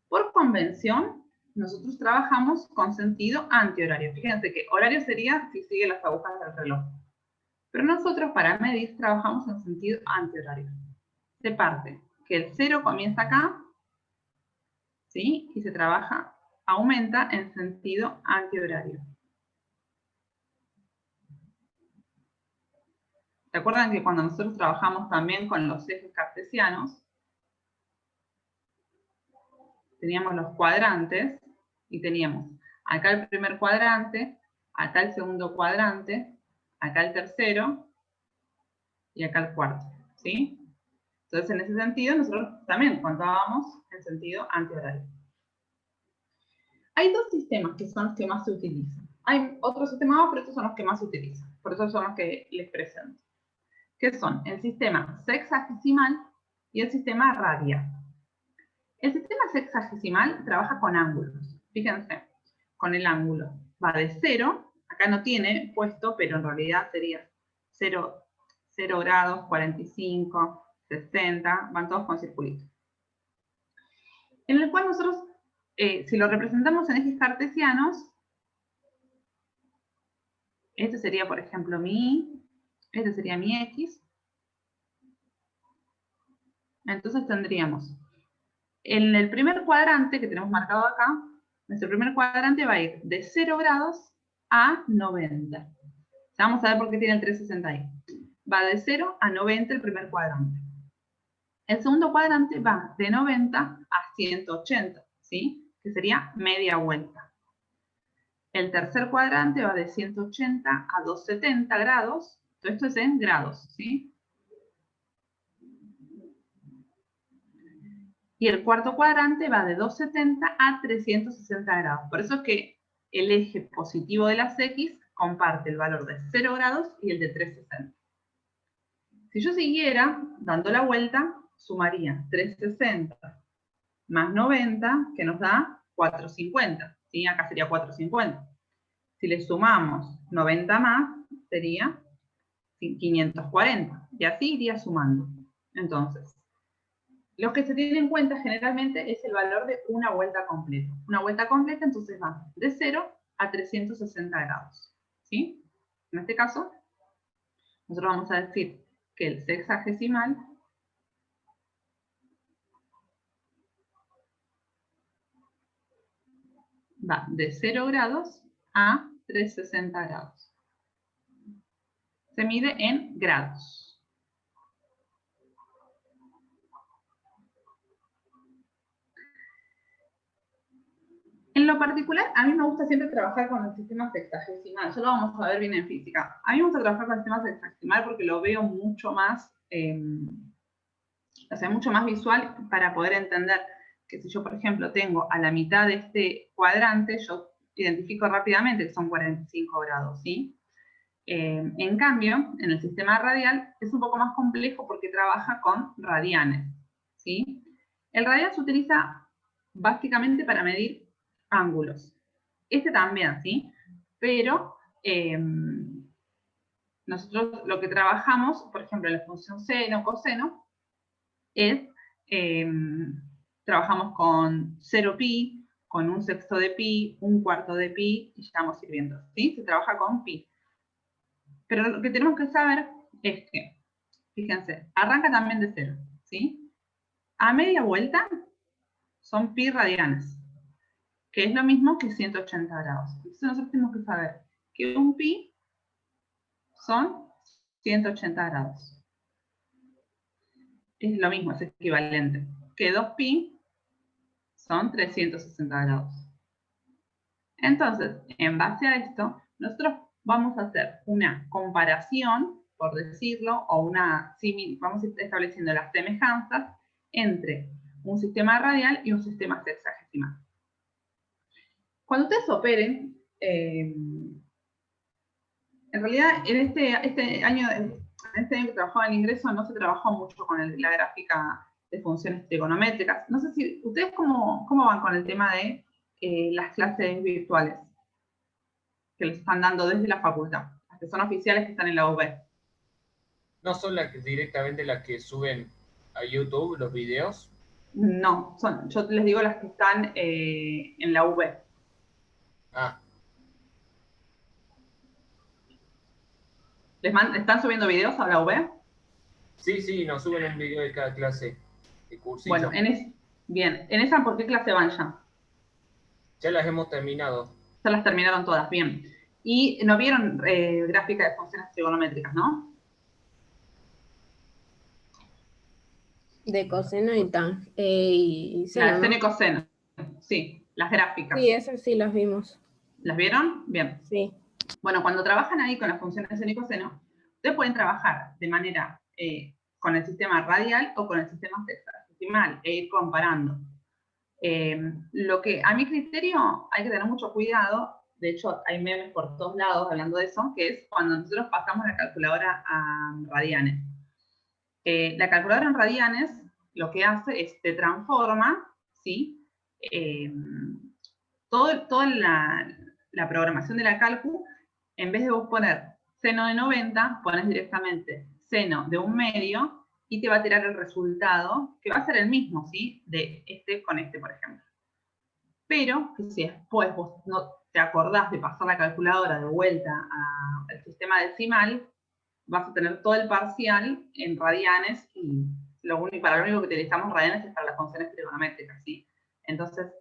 Por convención, nosotros trabajamos con sentido antihorario. Fíjense que horario sería si sigue las agujas del reloj. Pero nosotros para medir trabajamos en sentido antihorario. Se parte que el 0 comienza acá, ¿sí? Y se trabaja, aumenta en sentido antihorario. ¿Se acuerdan que cuando nosotros trabajamos también con los ejes cartesianos, teníamos los cuadrantes y teníamos acá el primer cuadrante, acá el segundo cuadrante, acá el tercero y acá el cuarto, ¿sí? Entonces, en ese sentido, nosotros también contábamos en sentido antihorario. Hay dos sistemas que son los que más se utilizan. Hay otros sistemas más, pero estos son los que más se utilizan. Por eso son los que les presento. Que son el sistema sexagesimal y el sistema radial. El sistema sexagesimal trabaja con ángulos. Fíjense, con el ángulo va de 0, acá no tiene puesto, pero en realidad sería 0 grados, 45, 60, van todos con circulitos. En el cual nosotros, si lo representamos en ejes cartesianos, este sería, por ejemplo, mi Y, este sería mi X. Entonces tendríamos, en el primer cuadrante que tenemos marcado acá, nuestro primer cuadrante va a ir de 0 grados a 90. Ya vamos a ver por qué tiene el 360 ahí. Va de 0 a 90 el primer cuadrante. El segundo cuadrante va de 90 a 180, ¿sí? Que sería media vuelta. El tercer cuadrante va de 180 a 270 grados. Todo esto es en grados, ¿sí? Y el cuarto cuadrante va de 270 a 360 grados. Por eso es que el eje positivo de las X comparte el valor de 0 grados y el de 360. Si yo siguiera dando la vuelta, sumaría 360 más 90, que nos da 450. ¿Sí? Acá sería 450. Si le sumamos 90 más, sería 540. Y así iría sumando. Entonces, lo que se tiene en cuenta generalmente es el valor de una vuelta completa. Una vuelta completa, entonces va de 0 a 360 grados. ¿Sí? En este caso, nosotros vamos a decir que el sexagesimal va de 0 grados a 360 grados. Se mide en grados. En lo particular, a mí me gusta siempre trabajar con el sistema sexagesimal. Eso lo vamos a ver bien en física. A mí me gusta trabajar con el sistema sexagesimal porque lo veo mucho más, mucho más visual para poder entender que si yo, por ejemplo, tengo a la mitad de este cuadrante, yo identifico rápidamente que son 45 grados, ¿sí? En cambio, en el sistema radial es un poco más complejo porque trabaja con radianes, ¿sí? El radial se utiliza básicamente para medir ángulos. Este también, ¿sí? Pero nosotros lo que trabajamos, por ejemplo, en la función seno, coseno, es, trabajamos con 0pi, con 1/6 de pi, 1/4 de pi, y ya vamos a ir viendo, ¿sí? Se trabaja con pi. Pero lo que tenemos que saber es que, fíjense, arranca también de 0, ¿sí? A media vuelta son pi radianes, que es lo mismo que 180 grados. Entonces nosotros tenemos que saber que un pi son 180 grados. Es lo mismo, es equivalente. Que 2pi son 360 grados. Entonces, en base a esto, nosotros vamos a hacer una comparación, por decirlo, o vamos a ir estableciendo las semejanzas entre un sistema radial y un sistema sexagesimal. Cuando ustedes operen, en realidad en este año que trabajaba en ingreso no se trabajó mucho con la gráfica de funciones trigonométricas. No sé si ustedes cómo van con el tema de las clases virtuales que les están dando desde la facultad, las que son oficiales que están en la UB. ¿No son directamente las que suben a YouTube los videos? No, yo les digo las que están en la UB. Ah. ¿Están subiendo videos a la UB? Sí, nos suben un video de cada clase de cursito. Bueno, bien, ¿en esa por qué clase van ya? Ya las hemos terminado. Ya las terminaron todas, bien. Y no vieron gráfica de funciones trigonométricas, ¿no? De coseno y tan. La de seno y coseno. Sí, las gráficas. Sí, esas sí las vimos. ¿Las vieron? Bien. Sí. Bueno, cuando trabajan ahí con las funciones de seno y coseno, ustedes pueden trabajar de manera con el sistema radial o con el sistema sexagesimal e ir comparando. Lo que a mi criterio hay que tener mucho cuidado, de hecho hay memes por todos lados hablando de eso, que es cuando nosotros pasamos la calculadora a radianes. La calculadora en radianes lo que hace es te transforma, ¿sí? Toda la programación de la calcu, en vez de vos poner seno de 90, pones directamente seno de 1/2 y te va a tirar el resultado, que va a ser el mismo, ¿sí? De este con este, por ejemplo. Pero si después vos no te acordás de pasar la calculadora de vuelta al sistema decimal, vas a tener todo el parcial en radianes y para lo único que utilizamos radianes es para las funciones trigonométricas, ¿sí? Entonces,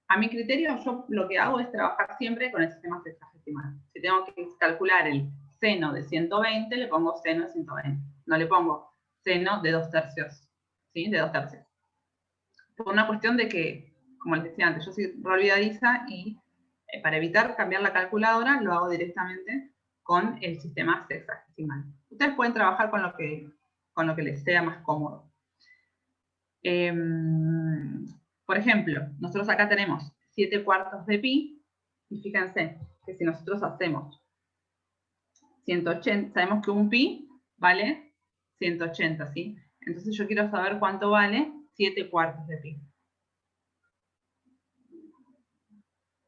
a mi criterio, yo lo que hago es trabajar siempre con el sistema sexagesimal. Si tengo que calcular el seno de 120, le pongo seno de 120. No le pongo seno de 2/3, ¿sí? De 2/3. Por una cuestión de que, como les decía antes, yo soy re olvidadiza y para evitar cambiar la calculadora, lo hago directamente con el sistema sexagesimal. Ustedes pueden trabajar con lo que les sea más cómodo. Por ejemplo, nosotros acá tenemos 7/4 de pi, y fíjense que si nosotros hacemos 180, sabemos que un pi vale 180, ¿sí? Entonces yo quiero saber cuánto vale 7/4 de pi.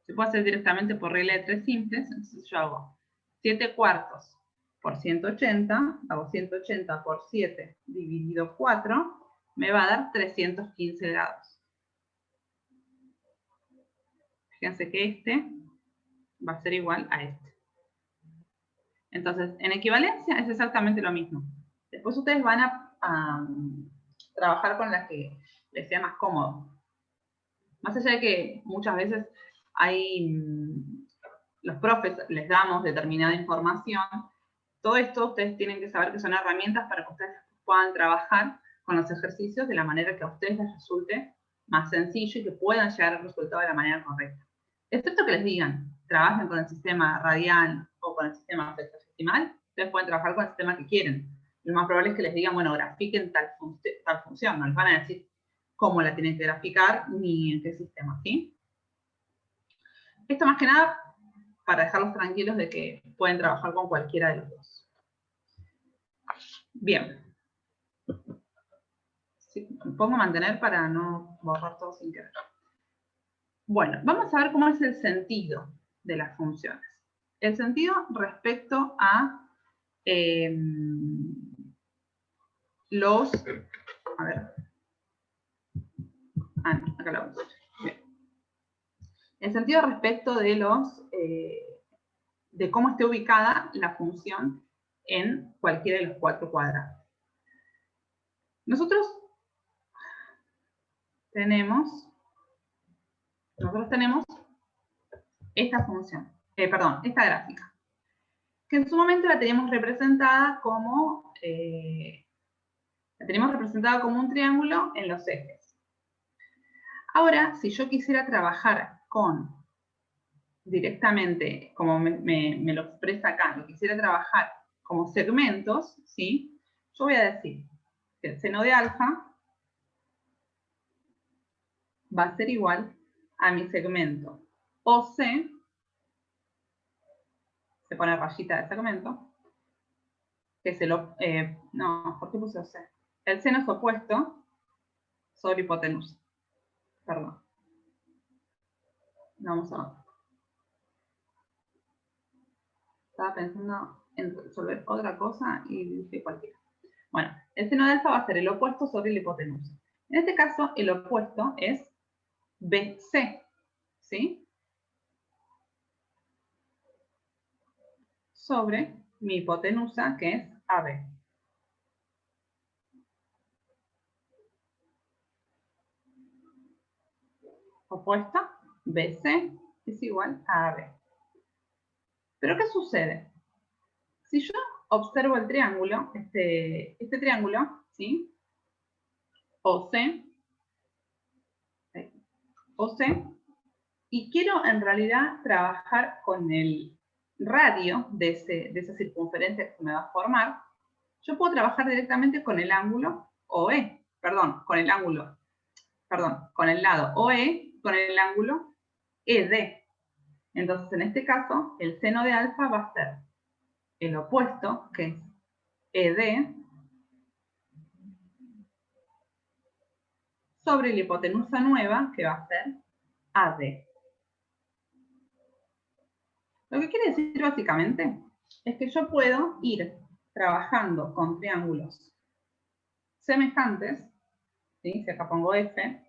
Se puede hacer directamente por regla de 3 simples, entonces yo hago 7/4 por 180, hago 180 por 7 dividido 4, me va a dar 315 grados. Fíjense que este va a ser igual a este. Entonces, en equivalencia es exactamente lo mismo. Después ustedes van a trabajar con las que les sea más cómodo. Más allá de que muchas veces los profes les damos determinada información, todo esto ustedes tienen que saber que son herramientas para que ustedes puedan trabajar con los ejercicios de la manera que a ustedes les resulte más sencillo y que puedan llegar al resultado de la manera correcta. Excepto que les digan, trabajen con el sistema radial o con el sistema sexagesimal, ustedes pueden trabajar con el sistema que quieren. Lo más probable es que les digan, bueno, grafiquen tal función, no les van a decir cómo la tienen que graficar ni en qué sistema, ¿sí? Esto más que nada para dejarlos tranquilos de que pueden trabajar con cualquiera de los dos. Bien. Sí, me pongo a mantener para no borrar todo sin querer. Bueno, vamos a ver cómo es el sentido de las funciones. El sentido respecto a los... A ver. Ah, no, acá lo vamos. Bien. El sentido respecto de los... de cómo esté ubicada la función en cualquiera de los 4 cuadrados. Nosotros tenemos esta función, esta gráfica, que en su momento la teníamos representada como un triángulo en los ejes. Ahora, si yo quisiera trabajar directamente, como me lo expresa acá, lo quisiera trabajar como segmentos, ¿sí? Yo voy a decir que el seno de alfa va a ser igual a mi segmento OC, se pone rayita de segmento, que es no, ¿por qué puse OC? El seno es opuesto sobre hipotenusa. Perdón. Vamos a ver. Estaba pensando en resolver otra cosa y dije cualquiera. Bueno, el seno de alfa va a ser el opuesto sobre la hipotenusa. En este caso, el opuesto es BC, ¿sí? Sobre mi hipotenusa, que es AB. Opuesta, BC es igual a AB. ¿Pero qué sucede? Si yo observo el triángulo, este triángulo, ¿sí? OC, y quiero en realidad trabajar con el radio de esa circunferencia que se me va a formar, yo puedo trabajar directamente con el ángulo OE, con el lado OE, con el ángulo ED. Entonces, en este caso, el seno de alfa va a ser el opuesto, que es ED, sobre la hipotenusa nueva, que va a ser AD. Lo que quiere decir básicamente es que yo puedo ir trabajando con triángulos semejantes, ¿sí? Si acá pongo F,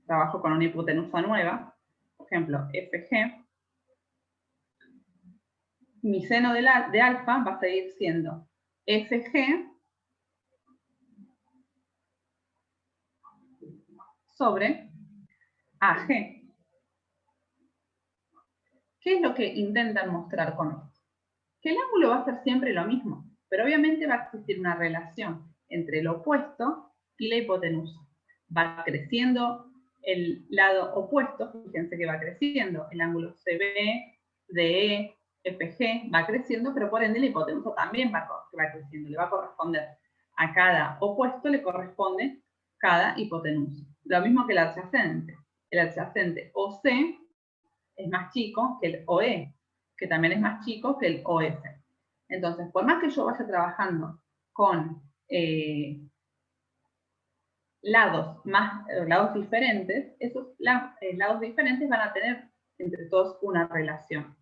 trabajo con una hipotenusa nueva, por ejemplo, FG, mi seno de alfa va a seguir siendo FG sobre AG. ¿Qué es lo que intentan mostrar con esto? Que el ángulo va a ser siempre lo mismo, pero obviamente va a existir una relación entre el opuesto y la hipotenusa. Va creciendo el lado opuesto, fíjense que va creciendo, el ángulo CB, DE, FG va creciendo, pero por ende la hipotenusa también va creciendo, le va a corresponder A cada opuesto le corresponde cada hipotenusa. Lo mismo que el adyacente. El adyacente OC es más chico que el OE, que también es más chico que el OF. Entonces, por más que yo vaya trabajando con lados diferentes, esos lados diferentes van a tener entre todos una relación.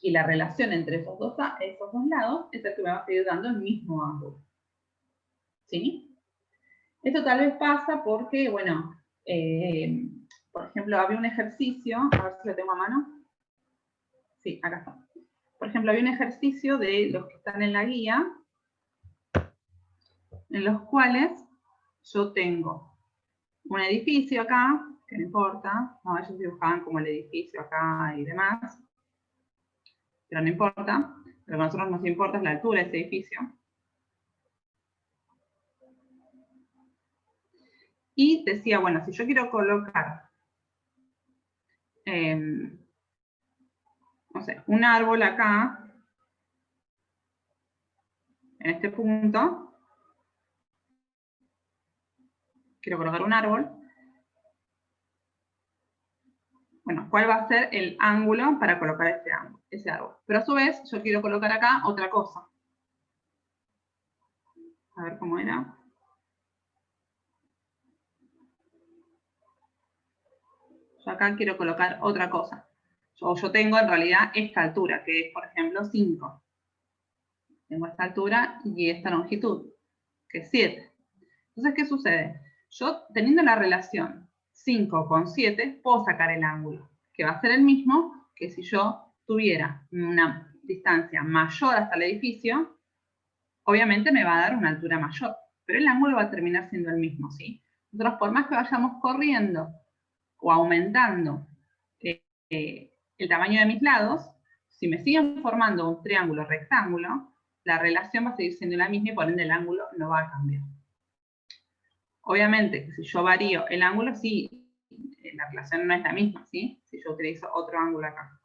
Y la relación entre esos dos lados es el que me va a seguir dando el mismo ángulo. ¿Sí? Esto tal vez pasa porque, bueno, por ejemplo, había un ejercicio, a ver si lo tengo a mano. Sí, acá está. Por ejemplo, había un ejercicio de los que están en la guía, en los cuales yo tengo un edificio acá, que no importa, no, ellos dibujaban como el edificio acá y demás, pero no importa, lo que a nosotros nos importa es la altura de ese edificio. Y decía, bueno, si yo quiero colocar, no sé, un árbol acá, en este punto, quiero colocar un árbol, bueno, ¿cuál va a ser el ángulo para colocar ese árbol? Pero a su vez, yo quiero colocar acá otra cosa. A ver cómo era. Yo acá quiero colocar otra cosa. Yo tengo en realidad esta altura, que es, por ejemplo, 5. Tengo esta altura y esta longitud, que es 7. Entonces, ¿qué sucede? Yo, teniendo la relación 5 con 7, puedo sacar el ángulo, que va a ser el mismo que si yo tuviera una distancia mayor hasta el edificio, obviamente me va a dar una altura mayor, pero el ángulo va a terminar siendo el mismo, ¿sí? Nosotros, por más que vayamos corriendo o aumentando el tamaño de mis lados, si me siguen formando un triángulo rectángulo, la relación va a seguir siendo la misma y por ende el ángulo no va a cambiar. Obviamente que si yo varío el ángulo, sí, la relación no es la misma, ¿sí? Si yo utilizo otro ángulo acá.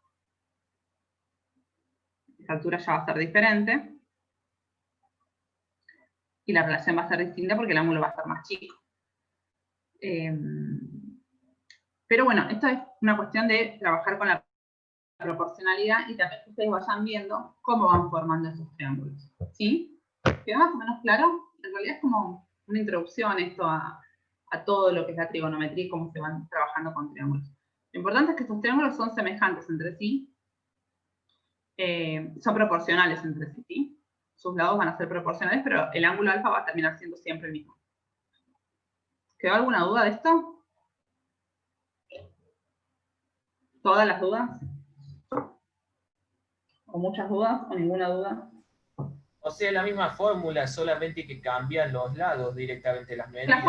Esa altura ya va a ser diferente. Y la relación va a ser distinta porque el ángulo va a ser más chico. Pero bueno, esto es una cuestión de trabajar con la proporcionalidad y también que ustedes vayan viendo cómo van formando esos triángulos. ¿Sí? ¿Queda más o menos claro? En realidad es como una introducción esto a todo lo que es la trigonometría y cómo se van trabajando con triángulos. Lo importante es que estos triángulos son semejantes entre sí, son proporcionales entre sí, ¿sí? Sus lados van a ser proporcionales, pero el ángulo alfa va a terminar siendo siempre el mismo. ¿Quedó alguna duda de esto? ¿Todas las dudas? ¿O muchas dudas? ¿O ninguna duda? O sea, la misma fórmula, solamente que cambian los lados directamente las medidas.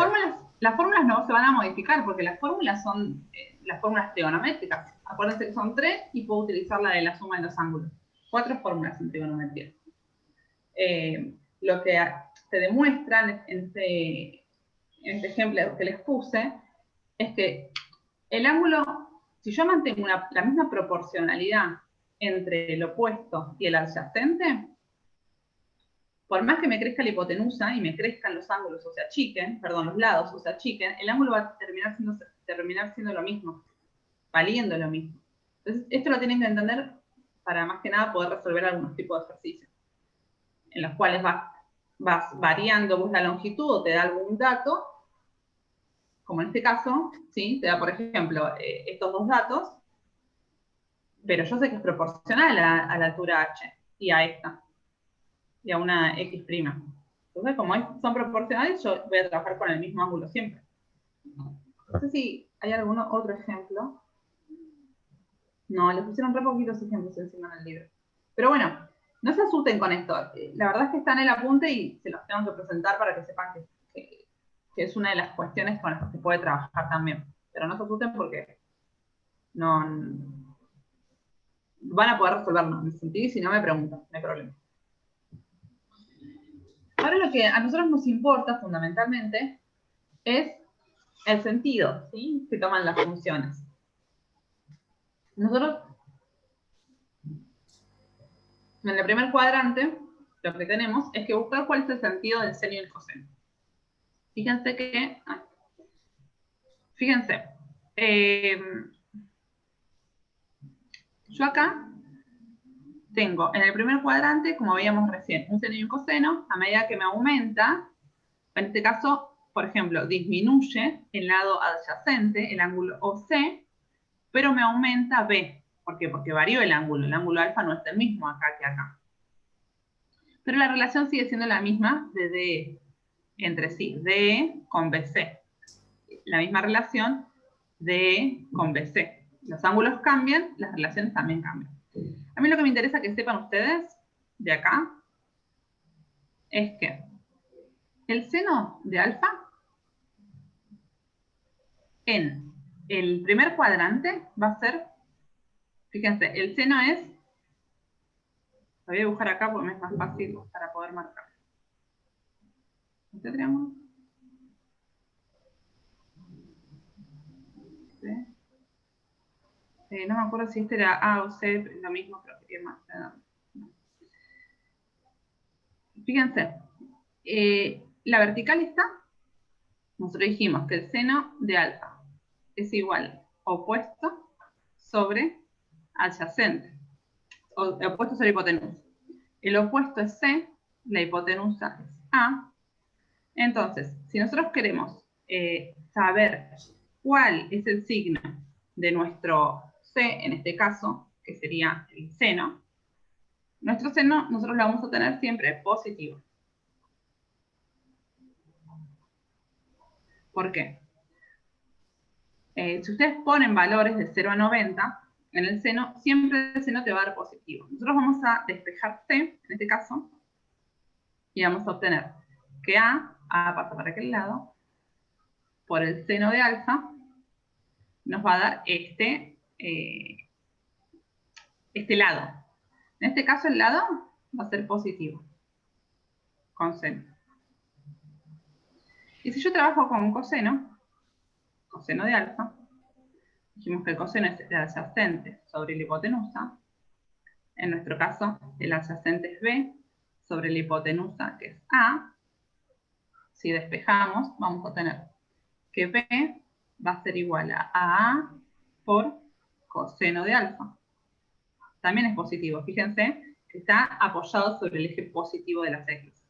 Las fórmulas no se van a modificar porque las fórmulas son las fórmulas trigonométricas. Acuérdense que son 3 y puedo utilizar la de la suma de los ángulos. 4 fórmulas en trigonometría. Lo que se demuestra en este ejemplo que les puse es que el ángulo, si yo mantengo la misma proporcionalidad entre el opuesto y el adyacente, por más que me crezca la hipotenusa y me crezcan los ángulos o se achiquen, perdón, los lados o se achiquen, el ángulo va a terminar siendo lo mismo, valiendo lo mismo. Entonces, esto lo tienen que entender para más que nada poder resolver algunos tipos de ejercicios, en los cuales vas variando vos la longitud o te da algún dato, como en este caso, ¿sí? Te da, por ejemplo, estos dos datos, pero yo sé que es proporcional a la altura h y a esta, y a una x'. Entonces, como son proporcionales, yo voy a trabajar con el mismo ángulo siempre. No sé si hay algún otro ejemplo. No, les pusieron re poquitos ejemplos encima en el libro. Pero bueno, no se asusten con esto. La verdad es que está en el apunte y se los tengo que presentar para que sepan que es una de las cuestiones con las que se puede trabajar también. Pero no se asusten porque no van a poder resolverlo. Me sentí y si no me preguntan, no hay problema. Ahora lo que a nosotros nos importa fundamentalmente es el sentido, ¿sí? Que toman las funciones. Nosotros, en el primer cuadrante, lo que tenemos es que buscar cuál es el sentido del seno y el coseno. Fíjense que, yo acá tengo en el primer cuadrante, como veíamos recién, un seno y un coseno. A medida que me aumenta, en este caso, por ejemplo, disminuye el lado adyacente, el ángulo OC, pero me aumenta B. ¿Por qué? Porque varió el ángulo alfa no es el mismo acá que acá. Pero la relación sigue siendo la misma de DE, entre sí, DE con BC. La misma relación DE con BC. Los ángulos cambian, las relaciones también cambian. A mí lo que me interesa que sepan ustedes de acá es que el seno de alfa en el primer cuadrante va a ser, fíjense, el seno es, lo voy a dibujar acá porque me es más fácil para poder marcar. ¿Este triángulo? ¿Sí? No me acuerdo si este era A o C, lo mismo, pero quería más. Fíjense, la vertical está, nosotros dijimos que el seno de alfa es igual opuesto sobre adyacente, o opuesto sobre hipotenusa. El opuesto es C, la hipotenusa es A. Entonces, si nosotros queremos saber cuál es el signo de nuestro C, en este caso, que sería el seno, nuestro seno nosotros lo vamos a tener siempre positivo. ¿Por qué? Si ustedes ponen valores de 0 a 90 en el seno, siempre el seno te va a dar positivo. Nosotros vamos a despejar C, en este caso, y vamos a obtener que A pasa para aquel lado, por el seno de alfa, nos va a dar este lado. En este caso el lado va a ser positivo, con seno. Y si yo trabajo con coseno de alfa, dijimos que el coseno es el adyacente sobre la hipotenusa. En nuestro caso, el adyacente es B sobre la hipotenusa, que es A. Si despejamos, vamos a tener que B va a ser igual a AA por coseno de alfa. También es positivo. Fíjense que está apoyado sobre el eje positivo de las X.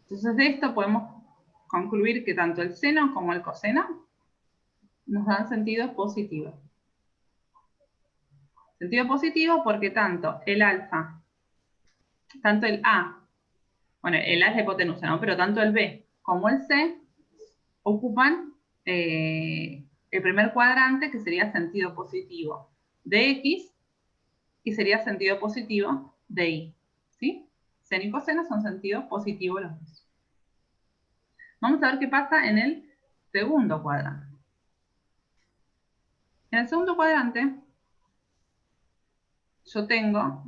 Entonces de esto podemos concluir que tanto el seno como el coseno nos dan sentido positivo. Sentido positivo porque tanto el alfa, tanto el A, bueno, el A es la hipotenusa, ¿no? Pero tanto el B como el C ocupan el primer cuadrante, que sería sentido positivo de X, y sería sentido positivo de Y. ¿Sí? Seno y coseno son sentido positivo los dos. Vamos a ver qué pasa en el segundo cuadrante. En el segundo cuadrante, yo tengo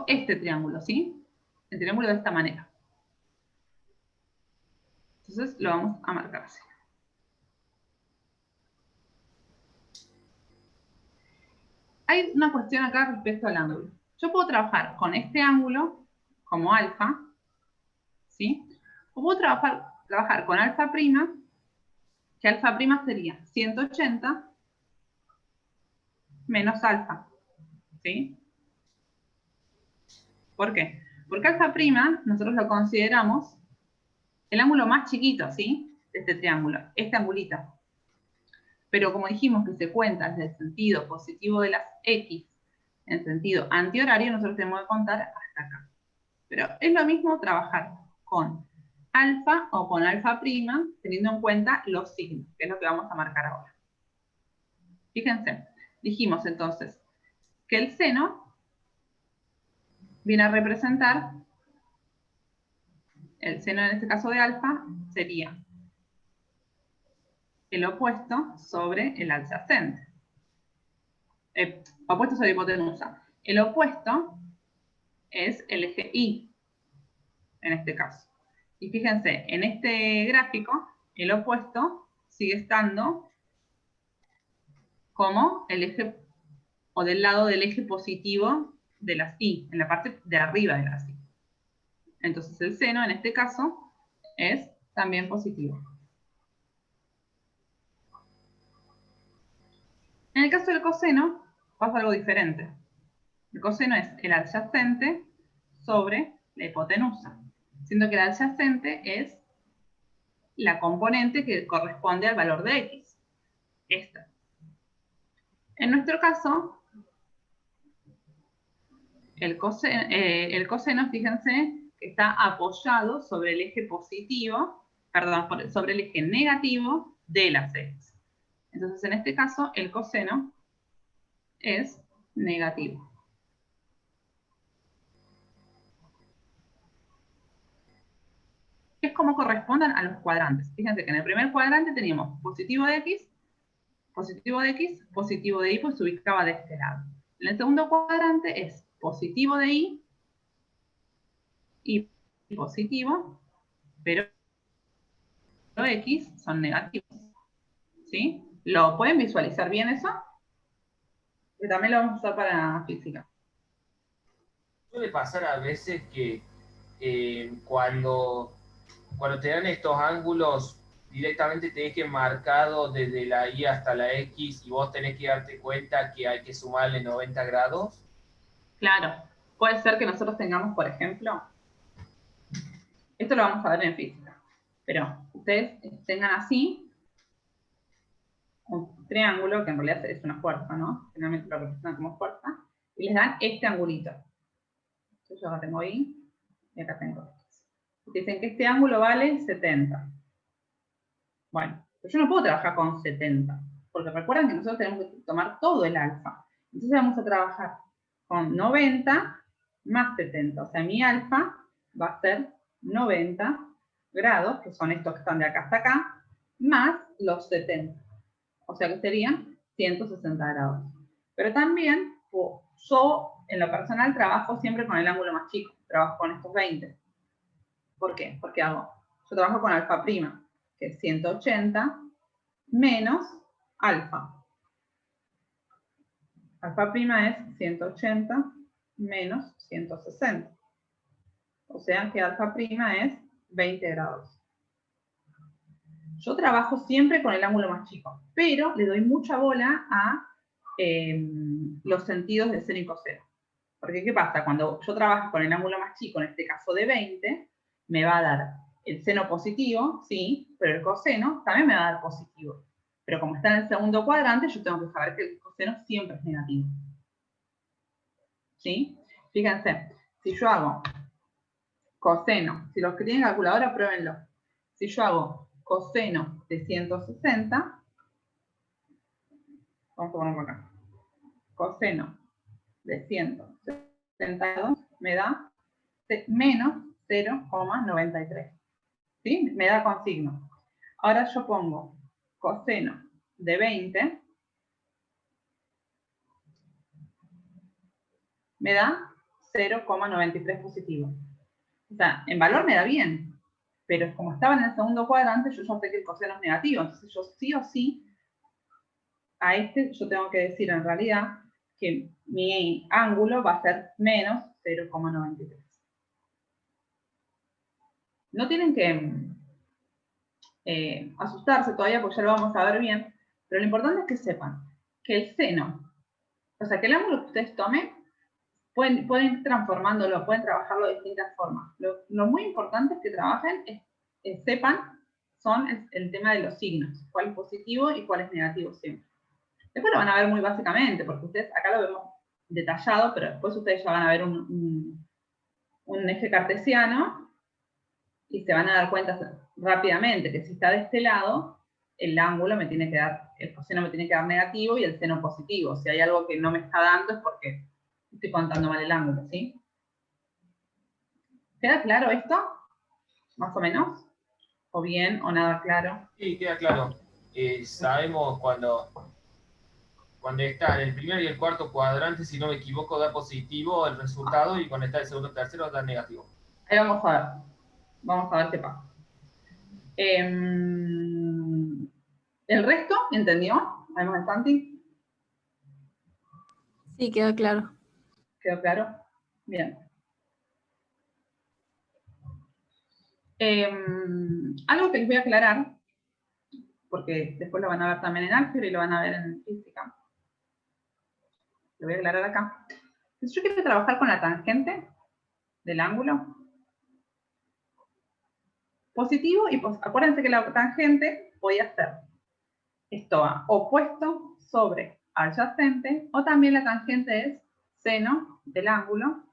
este triángulo, ¿sí? El triángulo de esta manera. Entonces lo vamos a marcar así. Hay una cuestión acá respecto al ángulo. Yo puedo trabajar con este ángulo como alfa, ¿sí? O puedo trabajar con alfa prima, que alfa prima sería 180 menos alfa, ¿sí? ¿Por qué? Porque alfa prima nosotros lo consideramos el ángulo más chiquito, ¿sí? De este triángulo, este angulito. Pero como dijimos que se cuenta desde el sentido positivo de las X en sentido antihorario, nosotros tenemos que contar hasta acá. Pero es lo mismo trabajar con alfa o con alfa prima, teniendo en cuenta los signos, que es lo que vamos a marcar ahora. Fíjense, dijimos entonces que el seno viene a representar, el seno en este caso de alfa, sería el opuesto sobre el adyacente. Opuesto sobre hipotenusa. El opuesto es el eje Y, en este caso. Y fíjense, en este gráfico, el opuesto sigue estando como el eje, o del lado del eje positivo de las y, en la parte de arriba de las y. Entonces el seno, en este caso, es también positivo. En el caso del coseno, pasa algo diferente. El coseno es el adyacente sobre la hipotenusa, siendo que el adyacente es la componente que corresponde al valor de x. Esta. En nuestro caso, el coseno, fíjense, que está apoyado sobre el eje positivo, perdón, sobre el eje negativo de las x. Entonces, en este caso, el coseno es negativo. Es como corresponden a los cuadrantes. Fíjense que en el primer cuadrante teníamos positivo de x, positivo de x, positivo de y, pues se ubicaba de este lado. En el segundo cuadrante es positivo de y positivo, pero x son negativos. ¿Sí? ¿Lo pueden visualizar bien eso? Que también lo vamos a usar para física. Suele pasar a veces que cuando te dan estos ángulos, directamente te dejen marcado desde la y hasta la x y vos tenés que darte cuenta que hay que sumarle 90 grados. Claro. Puede ser que nosotros tengamos, por ejemplo, esto lo vamos a ver en física, pero ustedes tengan así un triángulo, que en realidad es una fuerza, ¿no? Generalmente lo representan como fuerza, y les dan este angulito. Entonces yo acá tengo y acá tengo x. Dicen que este ángulo vale 70. Bueno, pero yo no puedo trabajar con 70, porque recuerden que nosotros tenemos que tomar todo el alfa. Entonces vamos a trabajar con 90 más 70. O sea, mi alfa va a ser 90 grados, que son estos que están de acá hasta acá, más los 70. O sea que serían 160 grados. Pero también yo, en lo personal, trabajo siempre con el ángulo más chico. Trabajo con estos 20. ¿Por qué? Porque yo trabajo con alfa prima, que es 180 menos alfa. Alfa prima es 180 menos 160. O sea que alfa prima es 20 grados. Yo trabajo siempre con el ángulo más chico, pero le doy mucha bola a los sentidos de seno y coseno. Porque ¿qué pasa? Cuando yo trabajo con el ángulo más chico, en este caso de 20, me va a dar el seno positivo, sí, pero el coseno también me va a dar positivo. Pero como está en el segundo cuadrante, yo tengo que saber que el coseno siempre es negativo. ¿Sí? Fíjense, si yo hago coseno, si los que tienen calculadora, pruébenlo. Si yo hago coseno de 160, vamos a ponerlo acá, coseno de 162 me da menos 0,93. ¿Sí? Me da con signo. Ahora yo pongo coseno de 20, me da 0,93 positivo. O sea, en valor me da bien, pero como estaba en el segundo cuadrante, yo ya sé que el coseno es negativo. Entonces yo sí o sí, a este yo tengo que decir en realidad que mi ángulo va a ser menos 0,93. No tienen que asustarse todavía, porque ya lo vamos a ver bien, pero lo importante es que sepan que el seno, o sea, que el ángulo que ustedes tomen, pueden ir transformándolo, pueden trabajarlo de distintas formas. Lo muy importante es que trabajen, sepan, son el tema de los signos, cuál es positivo y cuál es negativo siempre. Después lo van a ver muy básicamente, porque ustedes acá lo vemos detallado, pero después ustedes ya van a ver un eje cartesiano y se van a dar cuenta rápidamente que si está de este lado, el ángulo me tiene que dar, el coseno me tiene que dar negativo y el seno positivo. Si hay algo que no me está dando es porque estoy contando mal el ángulo, ¿sí? ¿Queda claro esto? ¿Más o menos? ¿O bien o nada claro? Sí, queda claro. Sabemos cuando está en el primer y el cuarto cuadrante, si no me equivoco, da positivo el resultado y cuando está el segundo y tercero da negativo. Ahí vamos a ver. Vamos a ver qué pasa. ¿El resto? ¿Entendió? ¿Además de Santi? Sí, quedó claro. ¿Quedó claro? Bien. Algo que les voy a aclarar, porque después lo van a ver también en álgebra y lo van a ver en física. Lo voy a aclarar acá. Si yo quiero trabajar con la tangente del ángulo, positivo, y acuérdense que la tangente podía ser esto a opuesto sobre adyacente, o también la tangente es seno del ángulo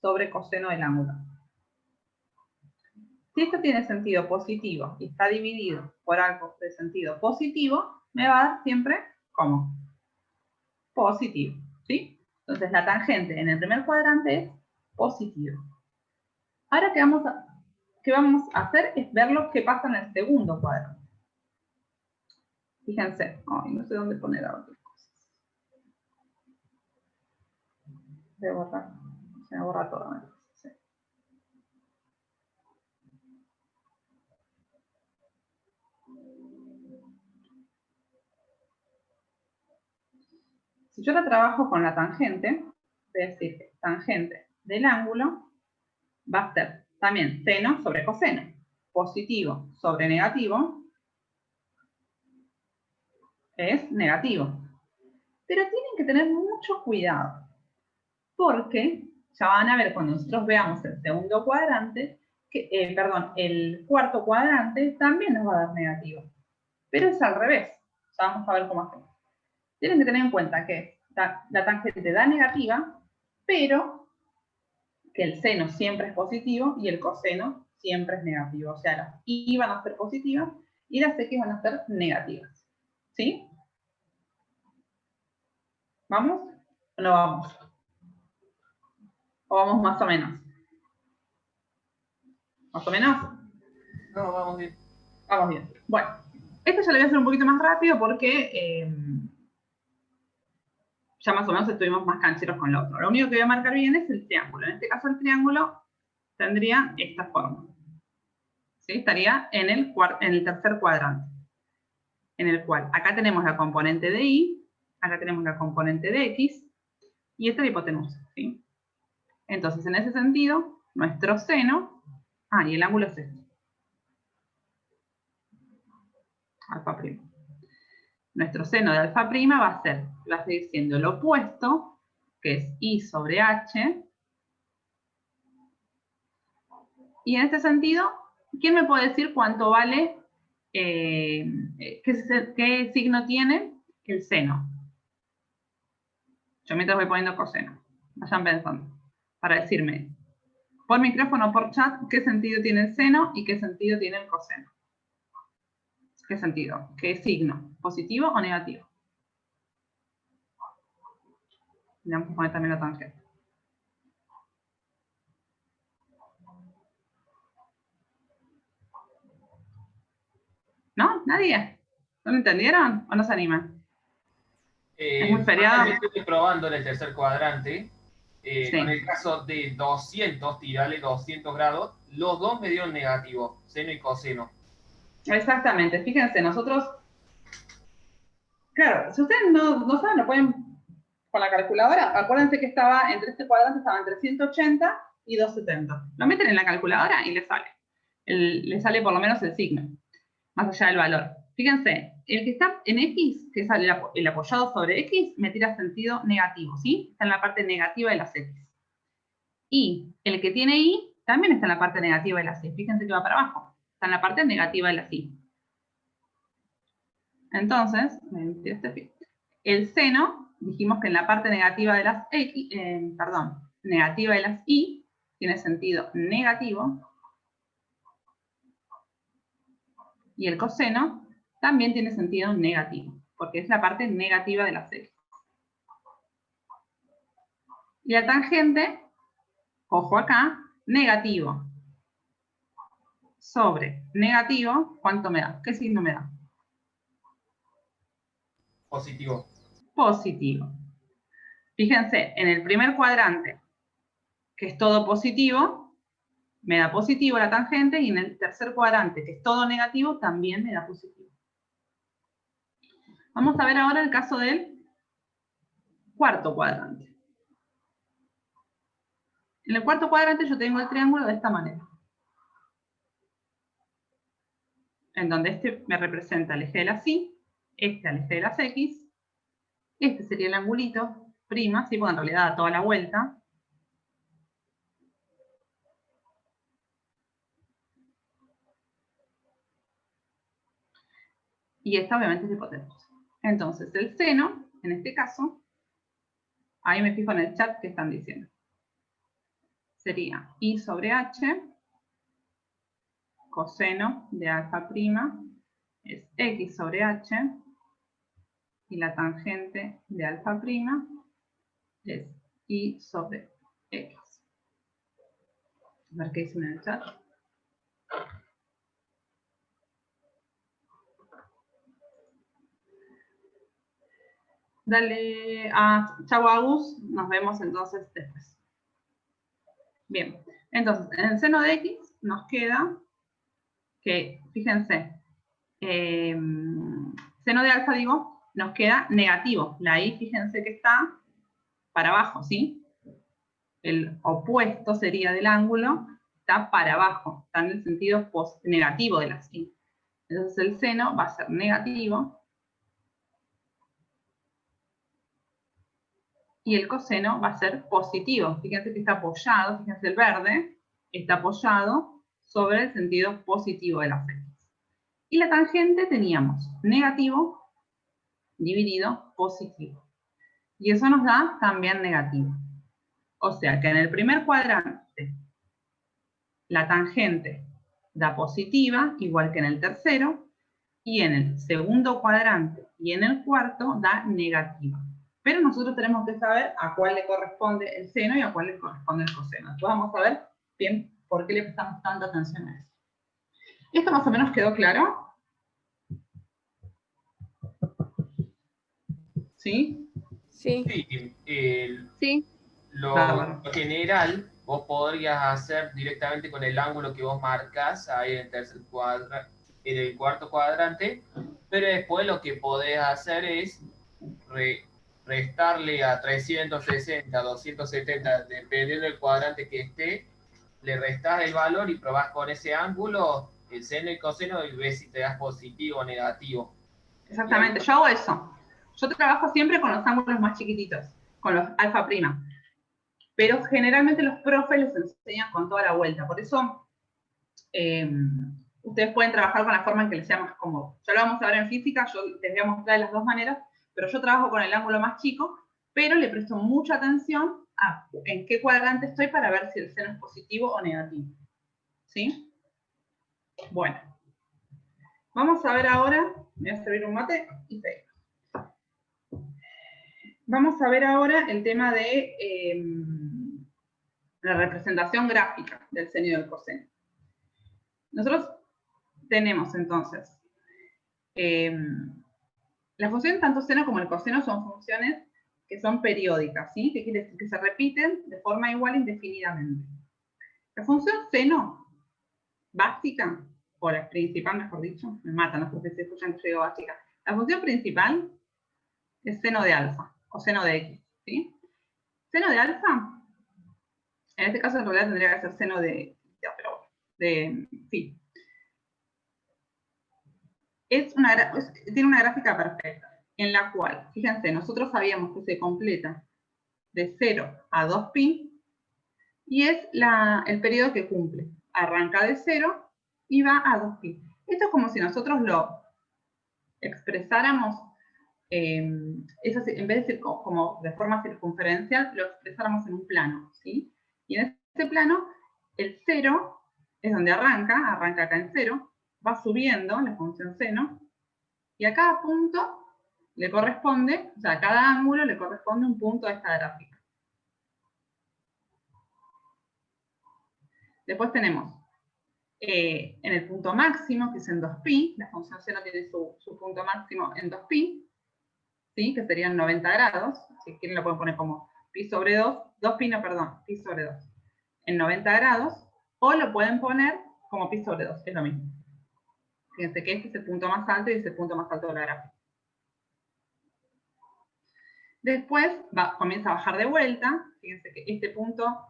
sobre coseno del ángulo. Si esto tiene sentido positivo y está dividido por algo de sentido positivo, me va a dar siempre como positivo, ¿sí? Entonces la tangente en el primer cuadrante es positiva. Ahora ¿qué vamos a hacer? Es ver lo que pasa en el segundo cuadrante. Fíjense, no sé dónde poner ahora otras cosas. Voy a borrar, se me borra todo. Sí. Si yo la trabajo con la tangente, voy a decir que tangente del ángulo va a ser también seno sobre coseno, positivo sobre negativo es negativo. Pero tienen que tener mucho cuidado, porque ya van a ver cuando nosotros veamos el segundo cuadrante, el cuarto cuadrante también nos va a dar negativo. Pero es al revés. Ya vamos a ver cómo hacemos. Tienen que tener en cuenta que la tangente da negativa, pero que el seno siempre es positivo y el coseno siempre es negativo. O sea, las y van a ser positivas y las x van a ser negativas. ¿Sí? ¿Vamos o no vamos? ¿O vamos más o menos? ¿Más o menos? No, vamos bien. Vamos bien. Bueno, esto ya lo voy a hacer un poquito más rápido porque ya más o menos estuvimos más cancheros con lo otro. Lo único que voy a marcar bien es el triángulo. En este caso el triángulo tendría esta forma. ¿Sí? Estaría en el tercer cuadrante. En el cual acá tenemos la componente de y, acá tenemos la componente de x, y esta es la hipotenusa. ¿Sí? Entonces, en ese sentido, nuestro seno, y el ángulo es este. Alfa prima. Nuestro seno de alfa prima va a seguir siendo el opuesto, que es i sobre h. Y en este sentido, ¿quién me puede decir cuánto vale, qué signo tiene el seno? Yo mientras voy poniendo coseno. Vayan pensando. Para decirme, por micrófono o por chat, qué sentido tiene el seno y qué sentido tiene el coseno. ¿Qué sentido? ¿Qué signo? ¿Positivo o negativo? Le vamos a poner también la tangente. ¿No? ¿Nadie? ¿No lo entendieron o no se animan? Es muy feriado. Estoy probando en el tercer cuadrante. Sí. Con el caso de 200, tirarle 200 grados, los dos me dieron negativo, seno y coseno. Exactamente. Fíjense, nosotros... Claro, si ustedes no saben, lo pueden con la calculadora. Acuérdense que entre este cuadrante estaba entre 180 y 270. Lo meten en la calculadora y le sale. Le sale por lo menos el signo, más allá del valor. Fíjense, el que está en X, que es el apoyado sobre X, me tira sentido negativo, ¿sí? Está en la parte negativa de las X. Y el que tiene Y también está en la parte negativa de las Y. Fíjense que va para abajo. Está en la parte negativa de las Y. Entonces, el seno, dijimos que en la parte negativa de las X, negativa de las Y, tiene sentido negativo. Y el coseno también tiene sentido negativo, porque es la parte negativa de las X. Y la tangente, ojo acá, negativo sobre negativo, ¿cuánto me da? ¿Qué signo me da? Positivo. Positivo. Fíjense, en el primer cuadrante, que es todo positivo, me da positivo la tangente, y en el tercer cuadrante, que es todo negativo, también me da positivo. Vamos a ver ahora el caso del cuarto cuadrante. En el cuarto cuadrante yo tengo el triángulo de esta manera. En donde este me representa el eje de las Y, este al eje de las X, este sería el angulito, prima, ¿sí? Porque en realidad da toda la vuelta. Y esta obviamente es la hipotenusa. Entonces, el seno, en este caso, ahí me fijo en el chat que están diciendo. Sería I sobre H, coseno de alfa prima, es X sobre H, y la tangente de alfa prima es I sobre X. A ver qué dicen en el chat. Dale a chau Agus, nos vemos entonces después. Bien, entonces en el seno de X nos queda que, fíjense, seno de alfa, digo, nos queda negativo. La I, fíjense que está para abajo, ¿sí? El opuesto sería del ángulo, está para abajo, está en el sentido negativo de la I. Entonces el seno va a ser negativo. Y el coseno va a ser positivo. Fíjense que está apoyado, fíjense el verde, está apoyado sobre el sentido positivo de las X. Y la tangente teníamos negativo dividido positivo. Y eso nos da también negativo. O sea que en el primer cuadrante la tangente da positiva, igual que en el tercero, y en el segundo cuadrante y en el cuarto da negativa. Pero nosotros tenemos que saber a cuál le corresponde el seno y a cuál le corresponde el coseno. Después vamos a ver bien por qué le prestamos tanta atención a eso. ¿Esto más o menos quedó claro? ¿Sí? Sí. Sí, lo general vos podrías hacer directamente con el ángulo que vos marcas ahí en el cuarto cuadrante, pero después lo que podés hacer es restarle a 360, 270, dependiendo del cuadrante que esté, le restás el valor y probás con ese ángulo el seno y coseno y ves si te das positivo o negativo. Exactamente, yo hago eso. Yo trabajo siempre con los ángulos más chiquititos, con los alfa prima. Pero generalmente los profes los enseñan con toda la vuelta. Por eso ustedes pueden trabajar con la forma en que les sea más cómodo. Ya lo vamos a ver en física, yo les voy a mostrar de las dos maneras, pero yo trabajo con el ángulo más chico, pero le presto mucha atención a en qué cuadrante estoy para ver si el seno es positivo o negativo. ¿Sí? Bueno. Vamos a ver ahora, me voy a servir un mate y seguimos. Vamos a ver ahora el tema de la representación gráfica del seno y del coseno. Nosotros tenemos entonces la función tanto seno como el coseno son funciones que son periódicas, ¿sí? Que quiere decir que se repiten de forma igual indefinidamente. La función seno básica, o la principal, mejor dicho, me matan los profesores, escuchan que yo digo básica. La función principal es seno de alfa, o seno de X, ¿sí? Seno de alfa, en este caso en realidad tendría que ser seno de phi. Tiene una gráfica perfecta, en la cual, fíjense, nosotros sabíamos que se completa de 0 a 2pi, y es el periodo que cumple. Arranca de 0 y va a 2pi. Esto es como si nosotros lo expresáramos, en vez de decir como de forma circunferencial, lo expresáramos en un plano, ¿sí? Y en este plano, el 0 es donde arranca acá en 0, va subiendo la función seno, y a cada punto le corresponde, o sea, a cada ángulo le corresponde un punto de esta gráfica. Después tenemos en el punto máximo, que es en 2pi, la función seno tiene su punto máximo en 2pi, ¿sí? Que serían 90 grados, si quieren lo pueden poner como pi sobre 2, 2pi no, perdón, pi sobre 2, en 90 grados, o lo pueden poner como pi sobre 2, es lo mismo. Fíjense que este es el punto más alto y es el punto más alto de la gráfica. Después comienza a bajar de vuelta, fíjense que este punto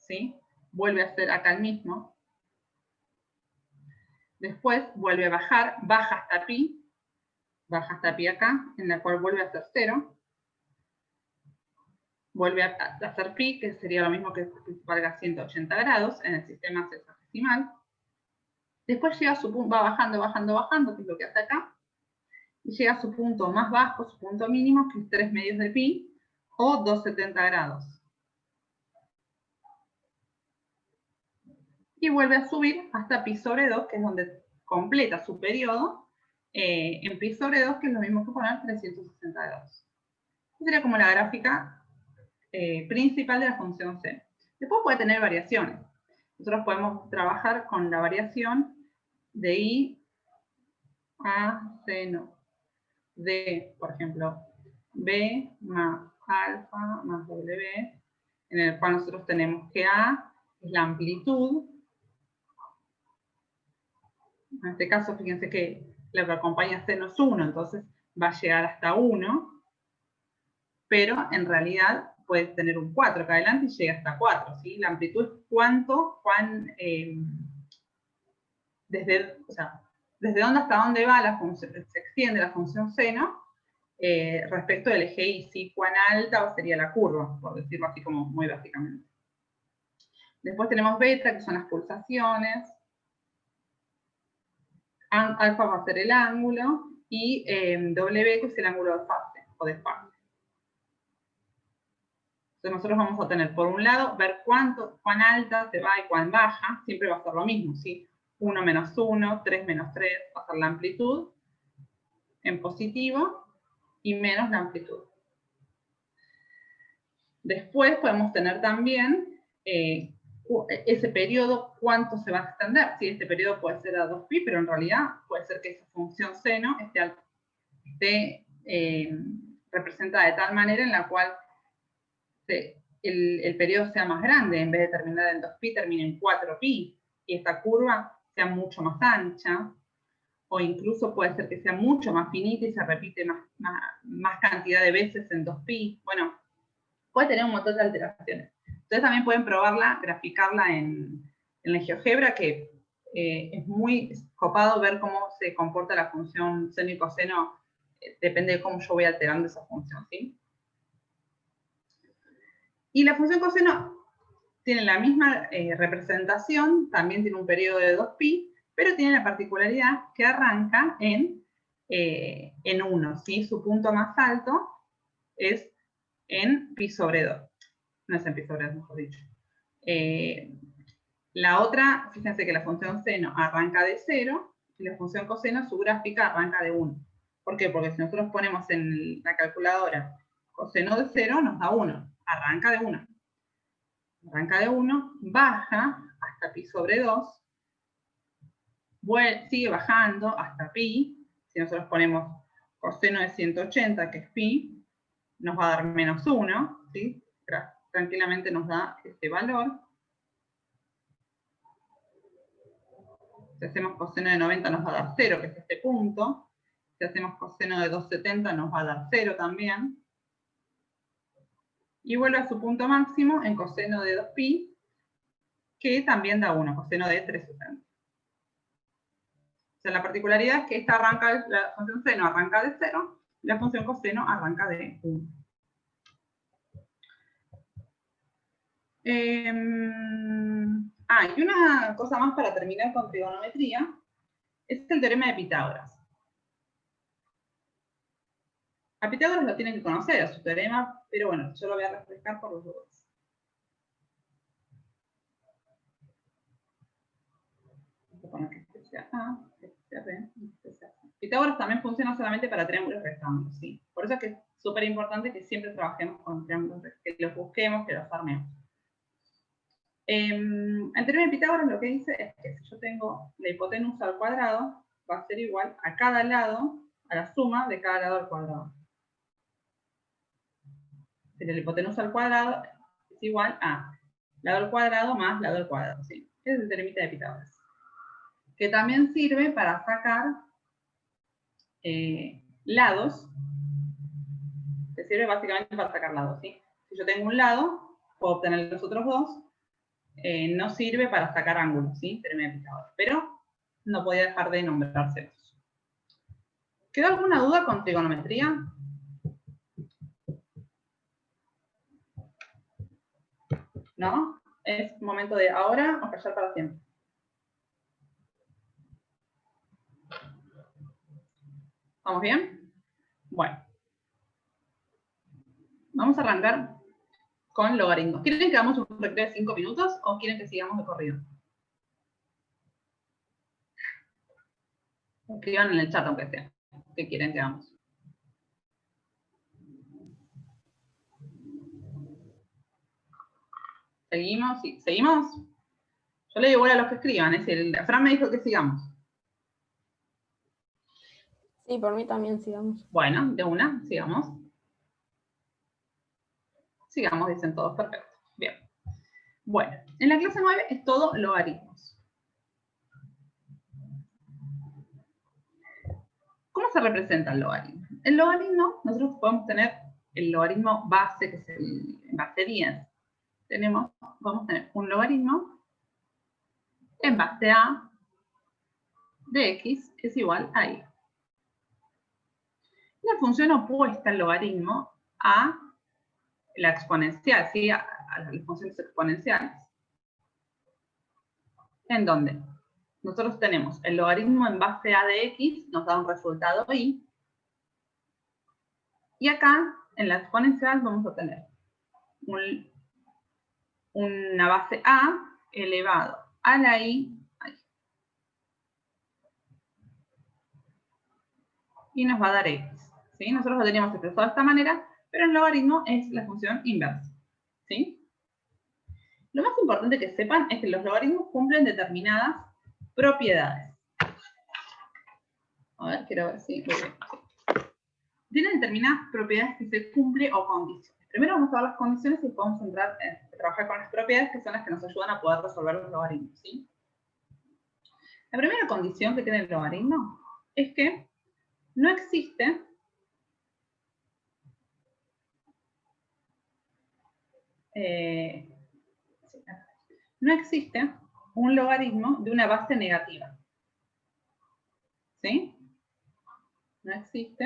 ¿sí? Vuelve a hacer acá el mismo. Después vuelve a bajar, baja hasta pi acá, en la cual vuelve a hacer 0. Vuelve a hacer pi, que sería lo mismo que valga 180 grados en el sistema sexagesimal. Después llega a su punto, va bajando, bajando, bajando, que es lo que hace acá. Y llega a su punto más bajo, su punto mínimo, que es 3 medios de pi, o 270 grados. Y vuelve a subir hasta pi sobre 2, que es donde completa su periodo, en pi sobre 2, que es lo mismo que poner 360 grados. Esta sería como la gráfica principal de la función seno. Después puede tener variaciones. Nosotros podemos trabajar con la variación de i a seno de, por ejemplo, b más alfa más w, en el cual nosotros tenemos que a es la amplitud. En este caso, fíjense que lo que acompaña a seno es 1, entonces va a llegar hasta 1, pero en realidad puede tener un 4 acá adelante y llega hasta 4, ¿sí? La amplitud es desde dónde hasta dónde va la función, se extiende la función seno respecto del eje y, ¿sí? Cuán alta sería la curva, por decirlo así como muy básicamente. Después tenemos beta, que son las pulsaciones. Alfa va a ser el ángulo, y W, que es el ángulo de fase, o de fase. Entonces nosotros vamos a tener, por un lado, ver cuán alta se va y cuán baja, siempre va a ser lo mismo, ¿sí? 1 menos 1, 3 menos 3, va a ser la amplitud en positivo, y menos la amplitud. Después podemos tener también ese periodo, cuánto se va a extender. Sí, este periodo puede ser a 2pi, pero en realidad puede ser que esa función seno esté representada de tal manera en la cual el periodo sea más grande, en vez de terminar en 2pi, termine en 4pi, y esta curva sea mucho más ancha, o incluso puede ser que sea mucho más finita y se repite más cantidad de veces en 2pi. Bueno, puede tener un montón de alteraciones. Ustedes también pueden probarla, graficarla en la GeoGebra, que es muy copado ver cómo se comporta la función seno y coseno, depende de cómo yo voy alterando esa función, ¿sí? Y la función coseno tiene la misma representación, también tiene un periodo de 2pi, pero tiene la particularidad que arranca en 1, ¿sí? Su punto más alto es en pi sobre 2. No es en pi sobre 2, mejor dicho. La otra, fíjense que la función seno arranca de 0, y la función coseno, su gráfica arranca de 1. ¿Por qué? Porque si nosotros ponemos en la calculadora coseno de 0, nos da 1. Arranca de 1. Arranca de 1, baja hasta pi sobre 2, sigue bajando hasta pi. Si nosotros ponemos coseno de 180, que es pi, nos va a dar menos 1, ¿sí? Tranquilamente nos da este valor. Si hacemos coseno de 90 nos va a dar 0, que es este punto. Si hacemos coseno de 270 nos va a dar 0 también. Y vuelve a su punto máximo en coseno de 2pi, que también da 1, coseno de 360. O sea, la particularidad es que la función seno arranca de 0, y la función coseno arranca de 1. Y una cosa más para terminar con trigonometría, es el teorema de Pitágoras. A Pitágoras lo tienen que conocer, a su teorema, pero bueno, yo lo voy a refrescar por los dos. Voy a poner que este sea A, que este sea B, este sea C. Pitágoras también funciona solamente para triángulos rectángulos, ¿sí? Por eso es que es súper importante que siempre trabajemos con triángulos, que los busquemos, que los armemos. El teorema de Pitágoras lo que dice es que si yo tengo la hipotenusa al cuadrado, va a ser igual a cada lado, a la suma de cada lado al cuadrado. Si la hipotenusa al cuadrado es igual a lado al cuadrado más lado al cuadrado, ¿sí? Ese es el teoremita de Pitágoras. Que también sirve para sacar lados. Que sirve básicamente para sacar lados, ¿sí? Si yo tengo un lado, puedo obtener los otros dos, no sirve para sacar ángulos, ¿sí? Teorema de Pitágoras, pero no podía dejar de nombrárselos. ¿Quedó alguna duda con trigonometría? ¿No? Es momento de ahora o callar para siempre. ¿Vamos bien? Bueno. Vamos a arrancar con logaritmos. ¿Quieren que hagamos un recreo de 5 minutos o quieren que sigamos de corrido? Escriban en el chat aunque sea. ¿Qué quieren que hagamos? ¿Seguimos? Sí. ¿Seguimos? Yo le digo igual a los que escriban. Es decir, Fran me dijo que sigamos. Sí, por mí también sigamos. Bueno, de una, sigamos. Sigamos, dicen todos, perfecto. Bien. Bueno, en la clase 9 es todo logaritmos. ¿Cómo se representa el logaritmo? El logaritmo, nosotros podemos tener el logaritmo base, que es el base 10. Vamos a tener un logaritmo en base a de x es igual a y. La función opuesta al logaritmo a la exponencial, ¿sí? A las funciones exponenciales. ¿En dónde? Nosotros tenemos el logaritmo en base a de x, nos da un resultado y. Y acá, en la exponencial, vamos a tener una base a elevado a la y. Y nos va a dar x. ¿Sí? Nosotros lo teníamos expresado de esta manera, pero el logaritmo es la función inversa. ¿Sí? Lo más importante que sepan es que los logaritmos cumplen determinadas propiedades. A ver, quiero ver si... Tienen determinadas propiedades que se cumplen o condiciones. Primero vamos a ver las condiciones y podemos entrar a trabajar con las propiedades que son las que nos ayudan a poder resolver los logaritmos. ¿Sí? La primera condición que tiene el logaritmo es que no existe un logaritmo de una base negativa. ¿Sí? No existe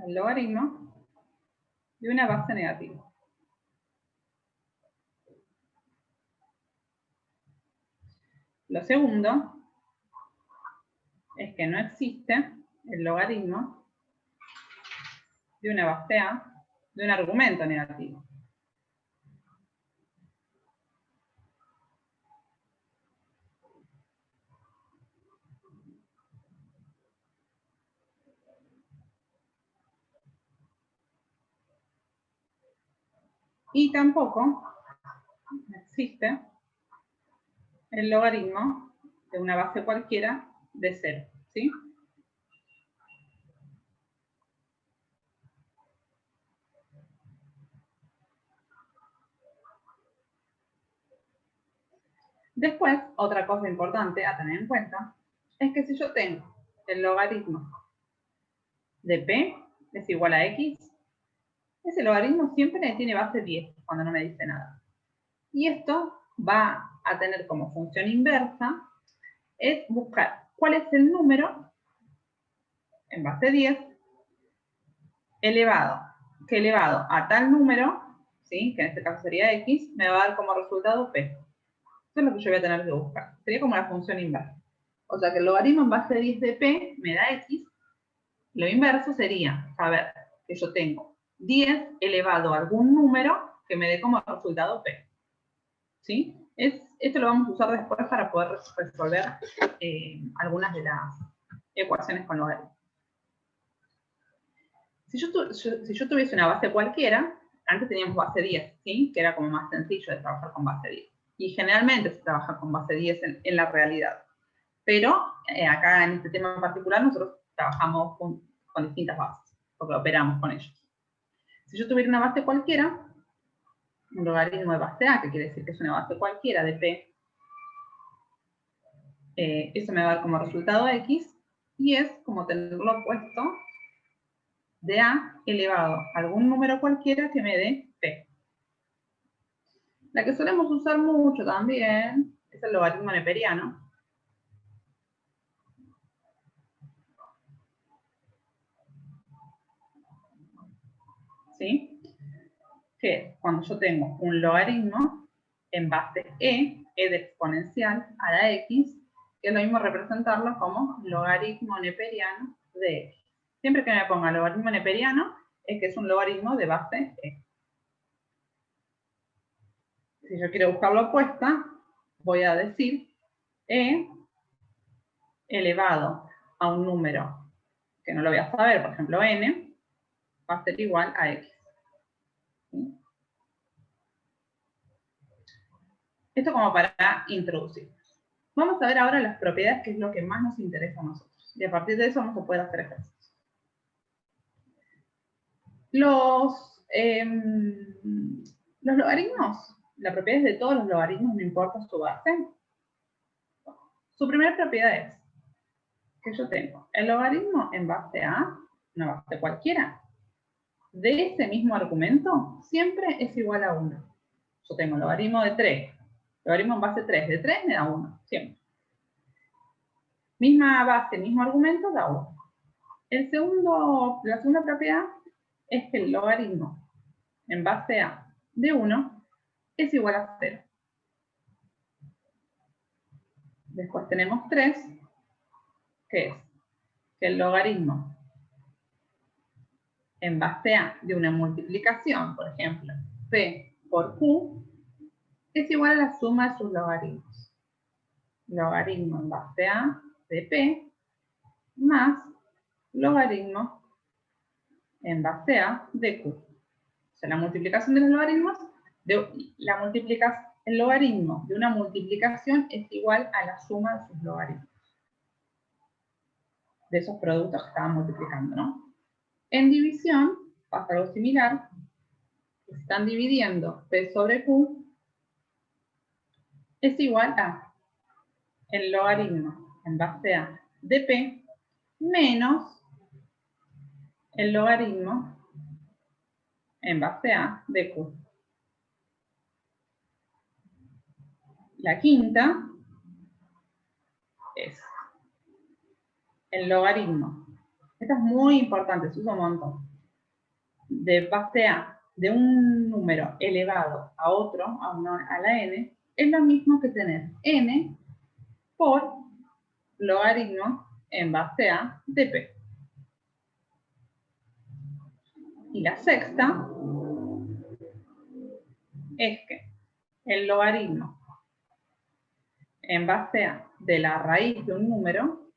el logaritmo de una base negativa. Lo segundo es que no existe el logaritmo de una base a de un argumento negativo. Y tampoco existe el logaritmo de una base cualquiera de 0. ¿Sí? Después, otra cosa importante a tener en cuenta es que si yo tengo el logaritmo de p es igual a x, ese logaritmo siempre tiene base 10 cuando no me dice nada. Y esto va a tener como función inversa es buscar cuál es el número en base 10 elevado a tal número, ¿sí? Que en este caso sería x, me va a dar como resultado p. Eso es lo que yo voy a tener que buscar. Sería como la función inversa. O sea que el logaritmo en base 10 de p me da x. Lo inverso sería saber que yo tengo 10 elevado a algún número que me dé como resultado p. ¿Sí? Esto lo vamos a usar después para poder resolver algunas de las ecuaciones con logaritmos. Si yo tuviese una base cualquiera, antes teníamos base 10, ¿sí? Que era como más sencillo de trabajar con base 10. Y generalmente se trabaja con base 10 en la realidad. Pero acá en este tema en particular nosotros trabajamos con distintas bases, porque operamos con ellos. Si yo tuviera una base cualquiera, un logaritmo de base A, que quiere decir que es una base cualquiera de P, eso me va a dar como resultado X, y es como tenerlo opuesto de A elevado a algún número cualquiera que me dé P. La que solemos usar mucho también es el logaritmo neperiano. ¿Sí? Que cuando yo tengo un logaritmo en base e de exponencial a la x, que es lo mismo representarlo como logaritmo neperiano de x. Siempre que me ponga logaritmo neperiano, es que es un logaritmo de base e. Si yo quiero buscar la opuesta, voy a decir e elevado a un número que no lo voy a saber, por ejemplo n, va a ser igual a x. ¿Sí? Esto como para introducir. Vamos a ver ahora las propiedades, que es lo que más nos interesa a nosotros. Y a partir de eso vamos a poder hacer ejercicios. Los logaritmos, la propiedad es de todos los logaritmos, no importa su base. Su primera propiedad es que yo tengo el logaritmo en base a, una base cualquiera, de ese mismo argumento, siempre es igual a 1. Yo tengo el logaritmo de 3, logaritmo en base 3, de 3 me da 1, siempre. Misma base, mismo argumento, da 1. La segunda propiedad es que el logaritmo en base a de 1 es igual a 0. Después tenemos 3, que es que el logaritmo en base a de una multiplicación, por ejemplo, p por q, es igual a la suma de sus logaritmos. Logaritmo en base a de p más logaritmo en base a de q. O sea, la multiplicación de los logaritmos, el logaritmo de una multiplicación es igual a la suma de sus logaritmos. De esos productos que estaban multiplicando, ¿no? En división pasa algo similar. Están dividiendo p sobre q, es igual a el logaritmo en base a de p menos el logaritmo en base a de q. La quinta es el logaritmo. Esta es muy importante, se usa un montón. De base a de un número elevado a otro, a la n, es lo mismo que tener n por logaritmo en base a de p. Y la sexta es que el logaritmo en base a de la raíz de un número,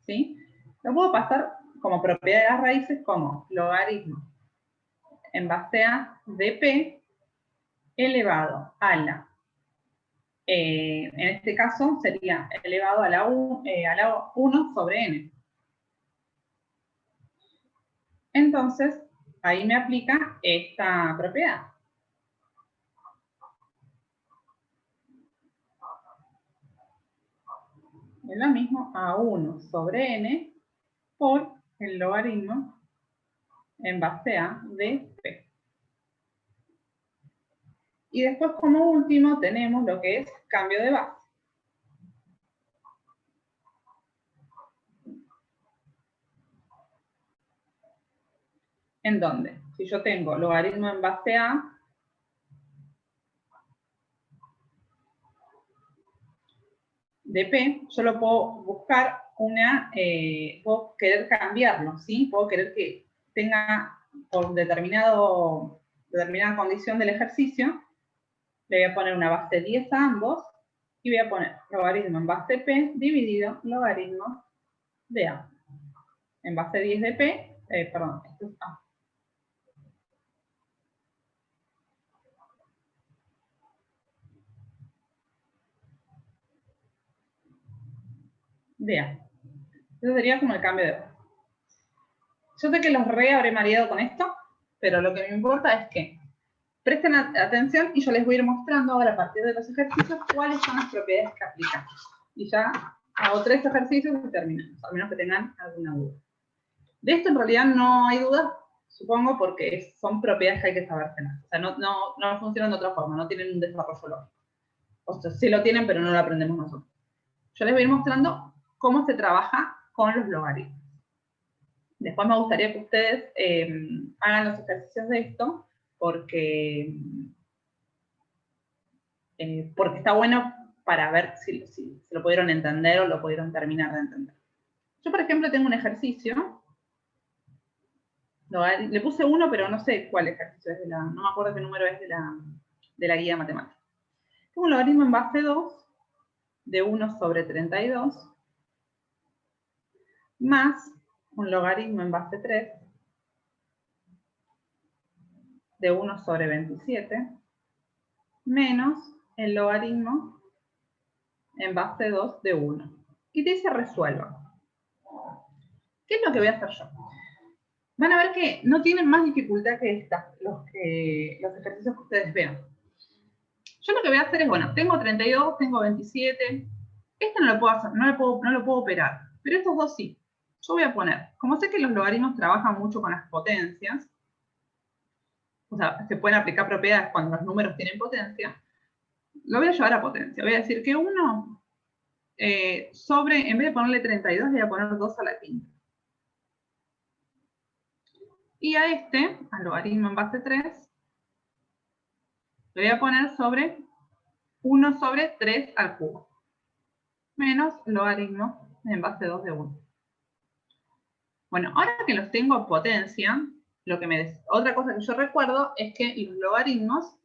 ¿sí? Lo puedo pasar como propiedad de las raíces como logaritmo en base a de p elevado a la, en este caso sería elevado a la 1 sobre n. Entonces, ahí me aplica esta propiedad. Es lo mismo a 1 sobre n por el logaritmo en base a de p. Y después, como último, tenemos lo que es cambio de base. ¿En dónde? Si yo tengo logaritmo en base a de p, yo lo puedo buscar puedo querer cambiarlo, ¿sí? Puedo querer que tenga por determinada condición del ejercicio, le voy a poner una base 10 a ambos, y voy a poner logaritmo en base p dividido logaritmo de a. En base 10 de p, perdón, esto es a. De a. Eso sería como el cambio de base. Yo sé que los habré mareado con esto, pero lo que me importa es que presten atención y yo les voy a ir mostrando ahora a partir de los ejercicios cuáles son las propiedades que aplican. Y ya hago 3 ejercicios y terminamos, al menos que tengan alguna duda. De esto en realidad no hay duda, supongo, porque son propiedades que hay que sabérselas. O sea, no funcionan de otra forma, no tienen un desarrollo lógico. O sea, sí lo tienen, pero no lo aprendemos nosotros. Yo les voy a ir mostrando cómo se trabaja con los logaritmos. Después me gustaría que ustedes hagan los ejercicios de esto, porque está bueno para ver si lo pudieron entender o lo pudieron terminar de entender. Yo, por ejemplo, tengo un ejercicio. Le puse 1, pero no sé cuál ejercicio es no me acuerdo qué número es de la guía matemática. Tengo un logaritmo en base 2 de 1 sobre 32 más un logaritmo en base 3 de 1 sobre 27 menos el logaritmo en base 2 de 1. Y te dice resuelva. ¿Qué es lo que voy a hacer yo? Van a ver que no tienen más dificultad que los ejercicios que ustedes vean. Yo lo que voy a hacer es, bueno, tengo 32, tengo 27. Este no lo puedo hacer, no lo puedo operar. Pero estos dos sí. Yo voy a poner, como sé que los logaritmos trabajan mucho con las potencias, o sea, se pueden aplicar propiedades cuando los números tienen potencia, lo voy a llevar a potencia. Voy a decir que 1 en vez de ponerle 32, le voy a poner 2 a la quinta. Y a al logaritmo en base 3, le voy a poner sobre 1 sobre 3 al cubo, menos logaritmo en base 2 de 1. Bueno, ahora que los tengo en potencia, otra cosa que yo recuerdo es que los logaritmos,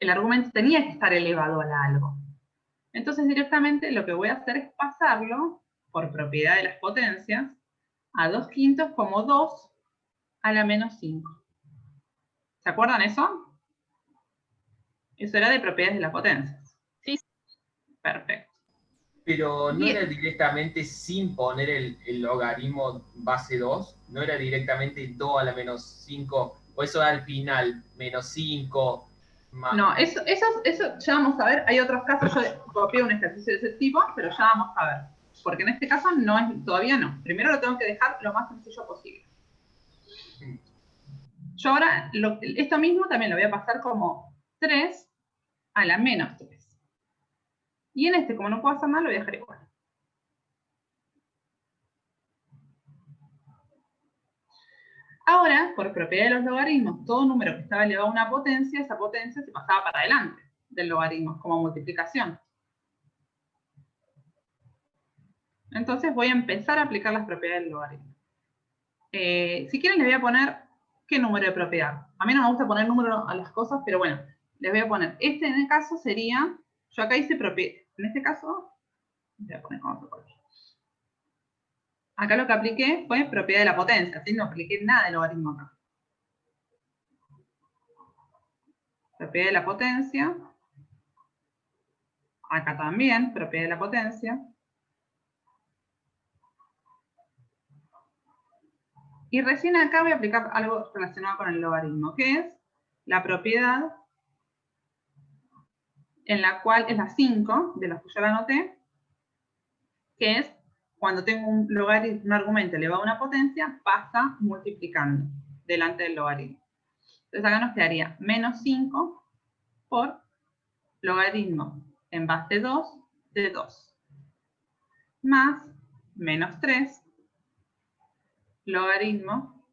el argumento tenía que estar elevado a algo. Entonces directamente lo que voy a hacer es pasarlo, por propiedad de las potencias, a 2/5 como 2 a la menos 5. ¿Se acuerdan eso? Eso era de propiedades de las potencias. Sí. Perfecto. Pero no Bien. era directamente sin poner el logaritmo base 2, no era directamente 2 a la menos 5, o eso al final, menos 5. Más. No, eso ya vamos a ver. Hay otros casos, yo copié un ejercicio de ese tipo, pero ya vamos a ver. Porque en este caso todavía no. Primero lo tengo que dejar lo más sencillo posible. Yo ahora, esto mismo también lo voy a pasar como 3 a la menos 3. Y en como no puedo hacer nada, lo voy a dejar igual. Ahora, por propiedad de los logaritmos, todo número que estaba elevado a una potencia, esa potencia se pasaba para adelante del logaritmo, como multiplicación. Entonces voy a empezar a aplicar las propiedades del logaritmo. Si quieren les voy a poner qué número de propiedad. A mí no me gusta poner número a las cosas, pero bueno, les voy a poner. En el caso sería, yo acá hice propiedad. En este caso, voy a poner como otro. Acá lo que apliqué fue propiedad de la potencia, ¿sí? No apliqué nada de logaritmo acá. Propiedad de la potencia. Acá también, propiedad de la potencia. Y recién acá voy a aplicar algo relacionado con el logaritmo, que es la propiedad en la cual es la 5, de las que yo la anoté, que es cuando tengo un argumento elevado a una potencia, pasa multiplicando delante del logaritmo. Entonces acá nos quedaría menos 5 por logaritmo en base 2 de 2, más menos 3, logaritmo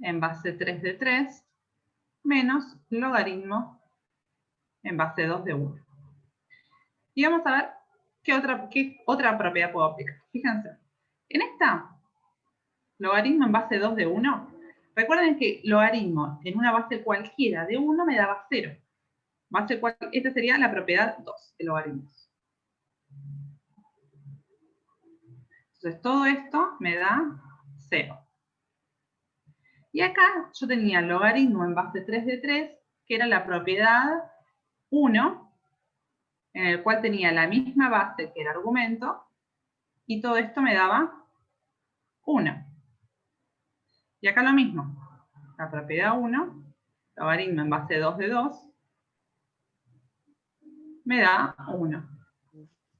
en base 3 de 3, menos logaritmo en base 2 de 1. Y vamos a ver qué otra propiedad puedo aplicar. Fíjense, en esta, logaritmo en base 2 de 1, recuerden que logaritmo en una base cualquiera de 1 me daba 0. Esta sería la propiedad 2 de logaritmos. Entonces todo esto me da 0. Y acá yo tenía logaritmo en base 3 de 3, que era la propiedad 1, en el cual tenía la misma base que el argumento, y todo esto me daba 1. Y acá lo mismo, la propiedad 1, logaritmo en base 2 de 2, me da 1.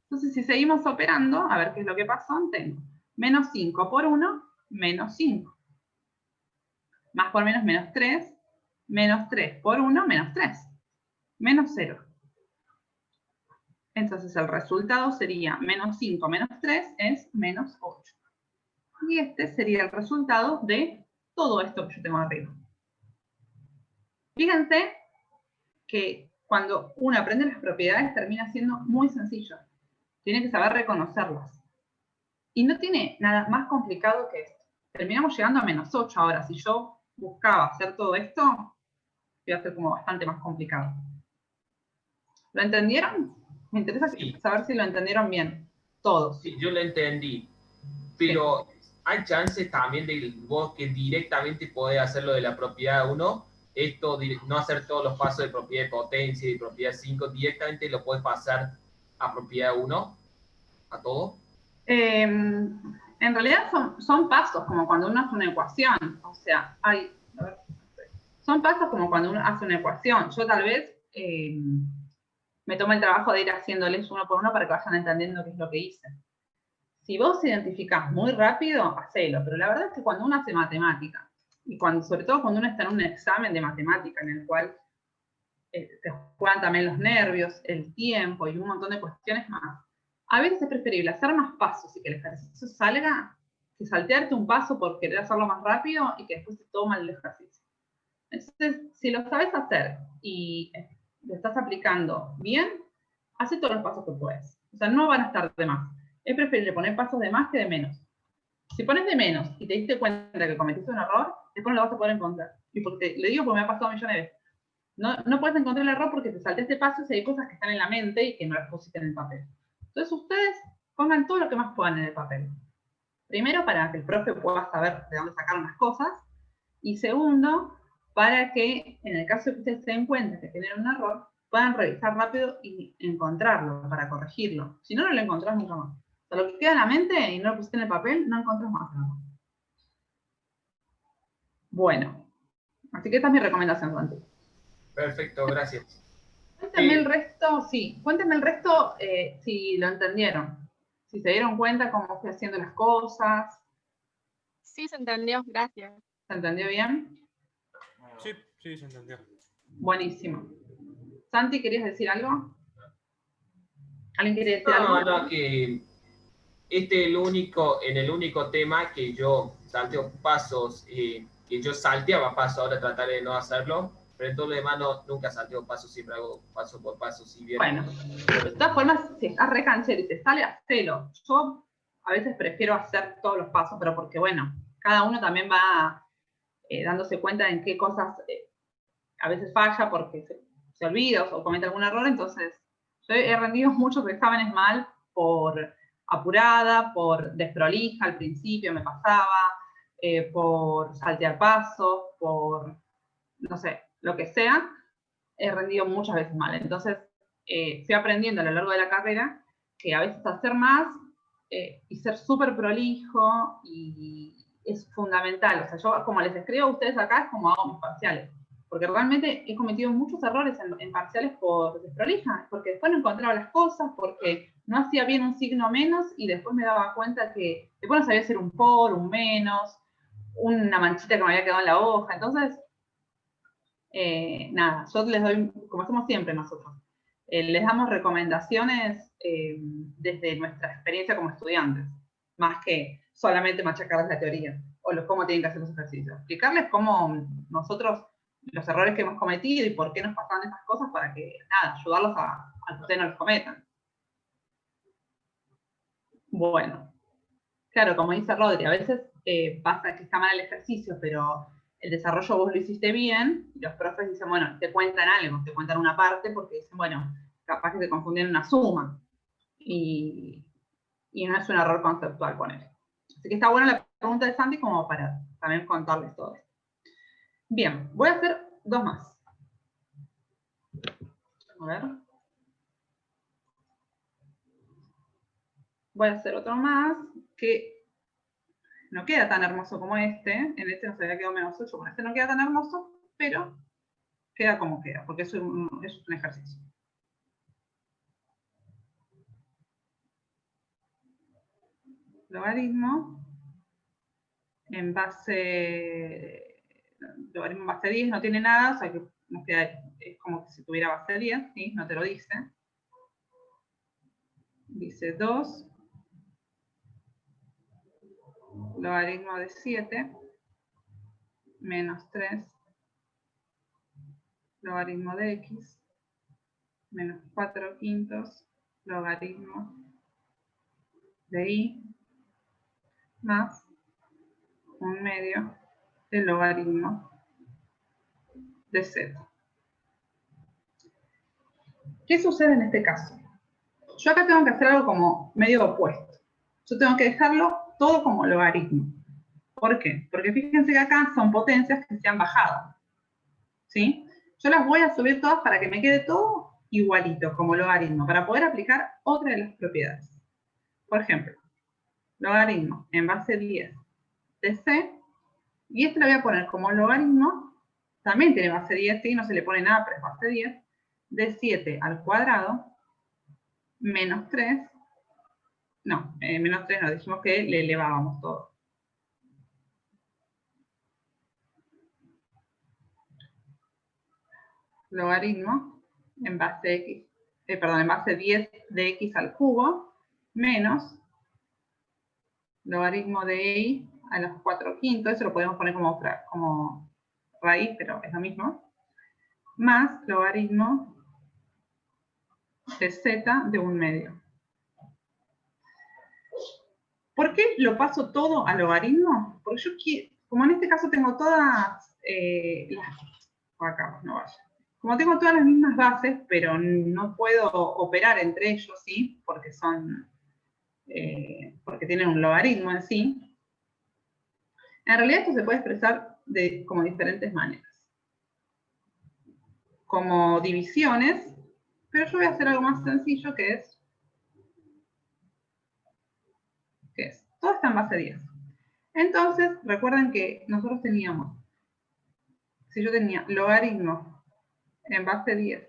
Entonces, si seguimos operando, a ver qué es lo que pasó, tengo menos 5 por 1, menos 5. Más por menos, menos 3. Menos 3 por 1, menos 3. Menos 0. Entonces el resultado sería menos 5 menos 3 es menos 8. Y este sería el resultado de todo esto que yo tengo arriba. Fíjense que cuando uno aprende las propiedades termina siendo muy sencillo. Tiene que saber reconocerlas. Y no tiene nada más complicado que esto. Terminamos llegando a menos 8. Ahora, si yo buscaba hacer todo esto, iba a ser como bastante más complicado. ¿Lo entendieron? Me interesa saber si lo entendieron bien. Todos. Sí, yo lo entendí. Pero hay chances también de vos que directamente podés hacer lo de la propiedad 1. Esto, no hacer todos los pasos de propiedad de potencia y de propiedad 5, directamente lo puedes pasar a propiedad 1, a todo. En realidad son pasos, como cuando uno hace una ecuación. O sea, son pasos como cuando uno hace una ecuación. Yo tal vez me tomo el trabajo de ir haciéndoles uno por uno para que vayan entendiendo qué es lo que hice. Si vos identificás muy rápido, hacelo. Pero la verdad es que cuando uno hace matemática, y sobre todo cuando uno está en un examen de matemática en el cual se juegan también los nervios, el tiempo y un montón de cuestiones más, a veces es preferible hacer más pasos y que el ejercicio salga que saltearte un paso por querer hacerlo más rápido y que después te toma el ejercicio. Entonces, si lo sabes hacer y lo estás aplicando bien, hace todos los pasos que puedes. O sea, no van a estar de más. Es preferible poner pasos de más que de menos. Si pones de menos y te diste cuenta que cometiste un error, después no lo vas a poder encontrar. Y porque le digo porque me ha pasado millones de veces. No puedes encontrar el error porque te saltaste pasos y hay cosas que están en la mente y que no las pusiste en el papel. Entonces ustedes pongan todo lo que más puedan en el papel. Primero, para que el profe pueda saber de dónde sacaron las cosas. Y segundo, para que en el caso de que ustedes se den cuenta que tienen un error, puedan revisar rápido y encontrarlo para corregirlo. Si no, no lo encontrás nunca más. O sea, lo que queda en la mente y no lo pusiste en el papel, no encontrás más nada. Bueno, así que esta es mi recomendación, Santi. Perfecto, gracias. Cuéntenme el resto, sí, cuéntenme el resto si lo entendieron, si se dieron cuenta cómo fui haciendo las cosas. Sí, se entendió, gracias. ¿Se entendió bien? Sí, sí, se entendió. Buenísimo. Santi, ¿querías decir algo? ¿Alguien quiere decir algo? No, que en el único tema que yo salteo pasos, que yo salteaba pasos, ahora trataré de no hacerlo, pero en todo lo demás nunca salteo pasos, siempre hago paso por paso, si bien. Bueno, de todas formas, si estás re canchero y te sale, hacelo. Yo a veces prefiero hacer todos los pasos, pero porque, bueno, cada uno también va dándose cuenta en qué cosas a veces falla porque se olvida o comete algún error, entonces yo he rendido muchos exámenes mal por apurada, por desprolija al principio me pasaba, por saltear pasos, por, no sé, lo que sea, he rendido muchas veces mal. Entonces, fui aprendiendo a lo largo de la carrera que a veces hacer más y ser súper prolijo y es fundamental. O sea, yo como les escribo a ustedes acá es como hago mis parciales. Porque realmente he cometido muchos errores en parciales por desprolija, porque después no encontraba las cosas, porque no hacía bien un signo menos y después me daba cuenta que después no sabía hacer un por, un menos, una manchita que me había quedado en la hoja. Entonces, nada, yo les doy, como hacemos siempre nosotros, les damos recomendaciones desde nuestra experiencia como estudiantes, más que solamente machacarles la teoría o cómo tienen que hacer los ejercicios. Explicarles cómo nosotros, los errores que hemos cometido y por qué nos pasaban esas cosas para que, nada, ayudarlos a que ustedes no los cometan. Bueno, claro, como dice Rodri, a veces pasa que está mal el ejercicio, pero el desarrollo vos lo hiciste bien, y los profes dicen, bueno, te cuentan algo, te cuentan una parte, porque dicen, bueno, capaz que te confundieron una suma, y no es un error conceptual poner. Así que está buena la pregunta de Santi como para también contarles todo esto. Bien, voy a hacer dos más. A ver. Voy a hacer otro más que no queda tan hermoso como este. En este no se había quedado menos 8, con este no queda tan hermoso, pero queda como queda, porque es un ejercicio. Logaritmo en base logaritmo en base 10 no tiene nada, o sea que nos queda, es como que si tuviera base 10, ¿sí? No te lo dice. Dice 2 logaritmo de 7 menos 3 logaritmo de x menos 4 quintos logaritmo de y más 1/2 del logaritmo de z. ¿Qué sucede en este caso? Yo acá tengo que hacer algo como medio opuesto. Yo tengo que dejarlo todo como logaritmo. ¿Por qué? Porque fíjense que acá son potencias que se han bajado. ¿Sí? Yo las voy a subir todas para que me quede todo igualito, como logaritmo, para poder aplicar otra de las propiedades. Por ejemplo, logaritmo en base 10 de c, y este lo voy a poner como logaritmo, también tiene base 10, ¿sí? No se le pone nada, pero es base 10, de 7 al cuadrado, menos 3, no, menos 3 no, dijimos que le elevábamos todo. Logaritmo en base x, en base 10 de x al cubo, menos logaritmo de y a los 4 quintos, eso lo podemos poner como raíz, pero es lo mismo, más logaritmo de z de 1/2. ¿Por qué lo paso todo a logaritmo? Porque yo quiero, como en este caso tengo todas acá, no vaya. Como tengo todas las mismas bases, pero no puedo operar entre ellos, ¿sí? Porque son, porque tienen un logaritmo en sí. En realidad esto se puede expresar como diferentes maneras. Como divisiones, pero yo voy a hacer algo más sencillo que es todo está en base 10. Entonces, recuerden que nosotros teníamos, si yo tenía logaritmo en base 10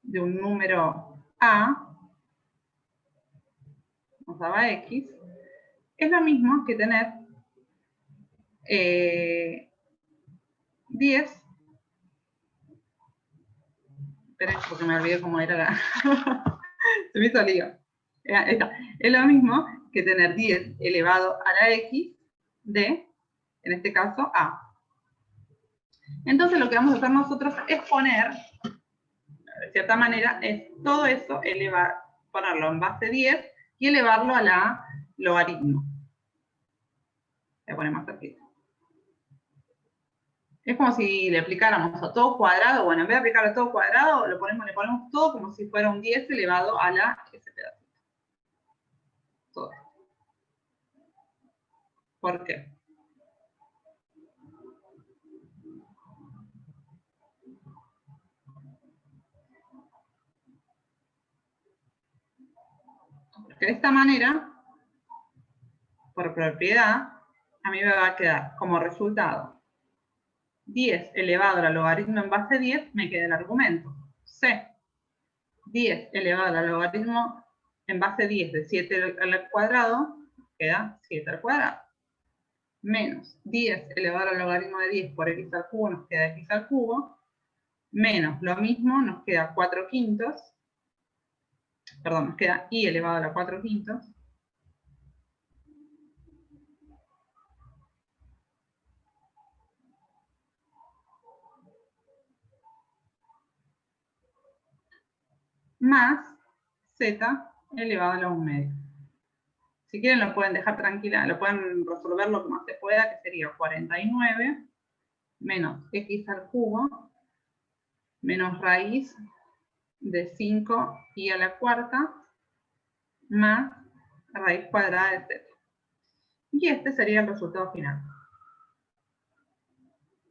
de un número a, nos daba x, es lo mismo que tener 10, esperen porque me olvidé cómo era la... se me hizo lío. Es lo mismo que tener 10 elevado a la x de, en este caso, a. Entonces lo que vamos a hacer nosotros es poner, de cierta manera, es todo eso, ponerlo en base 10 y elevarlo a la logaritmo. Voy a poner más cerquita. Es como si le aplicáramos a todo cuadrado, bueno, en vez de aplicarle a todo cuadrado, le ponemos todo como si fuera un 10 elevado a la ese pedacito. Todo. ¿Por qué? Porque de esta manera, por propiedad, a mí me va a quedar como resultado 10 elevado a la logaritmo en base 10, me queda el argumento. C. 10 elevado al logaritmo en base 10 de 7 al cuadrado, queda 7 al cuadrado. Menos 10 elevado al logaritmo de 10 por x al cubo, nos queda x al cubo. Menos lo mismo, nos queda 4 quintos. Perdón, nos queda y elevado a la 4 quintos. Más z elevado a la 1/2. Si quieren lo pueden dejar tranquila, lo pueden resolver lo que más se pueda, que sería 49 menos x al cubo menos raíz de 5 y a la cuarta más raíz cuadrada de z. Y este sería el resultado final.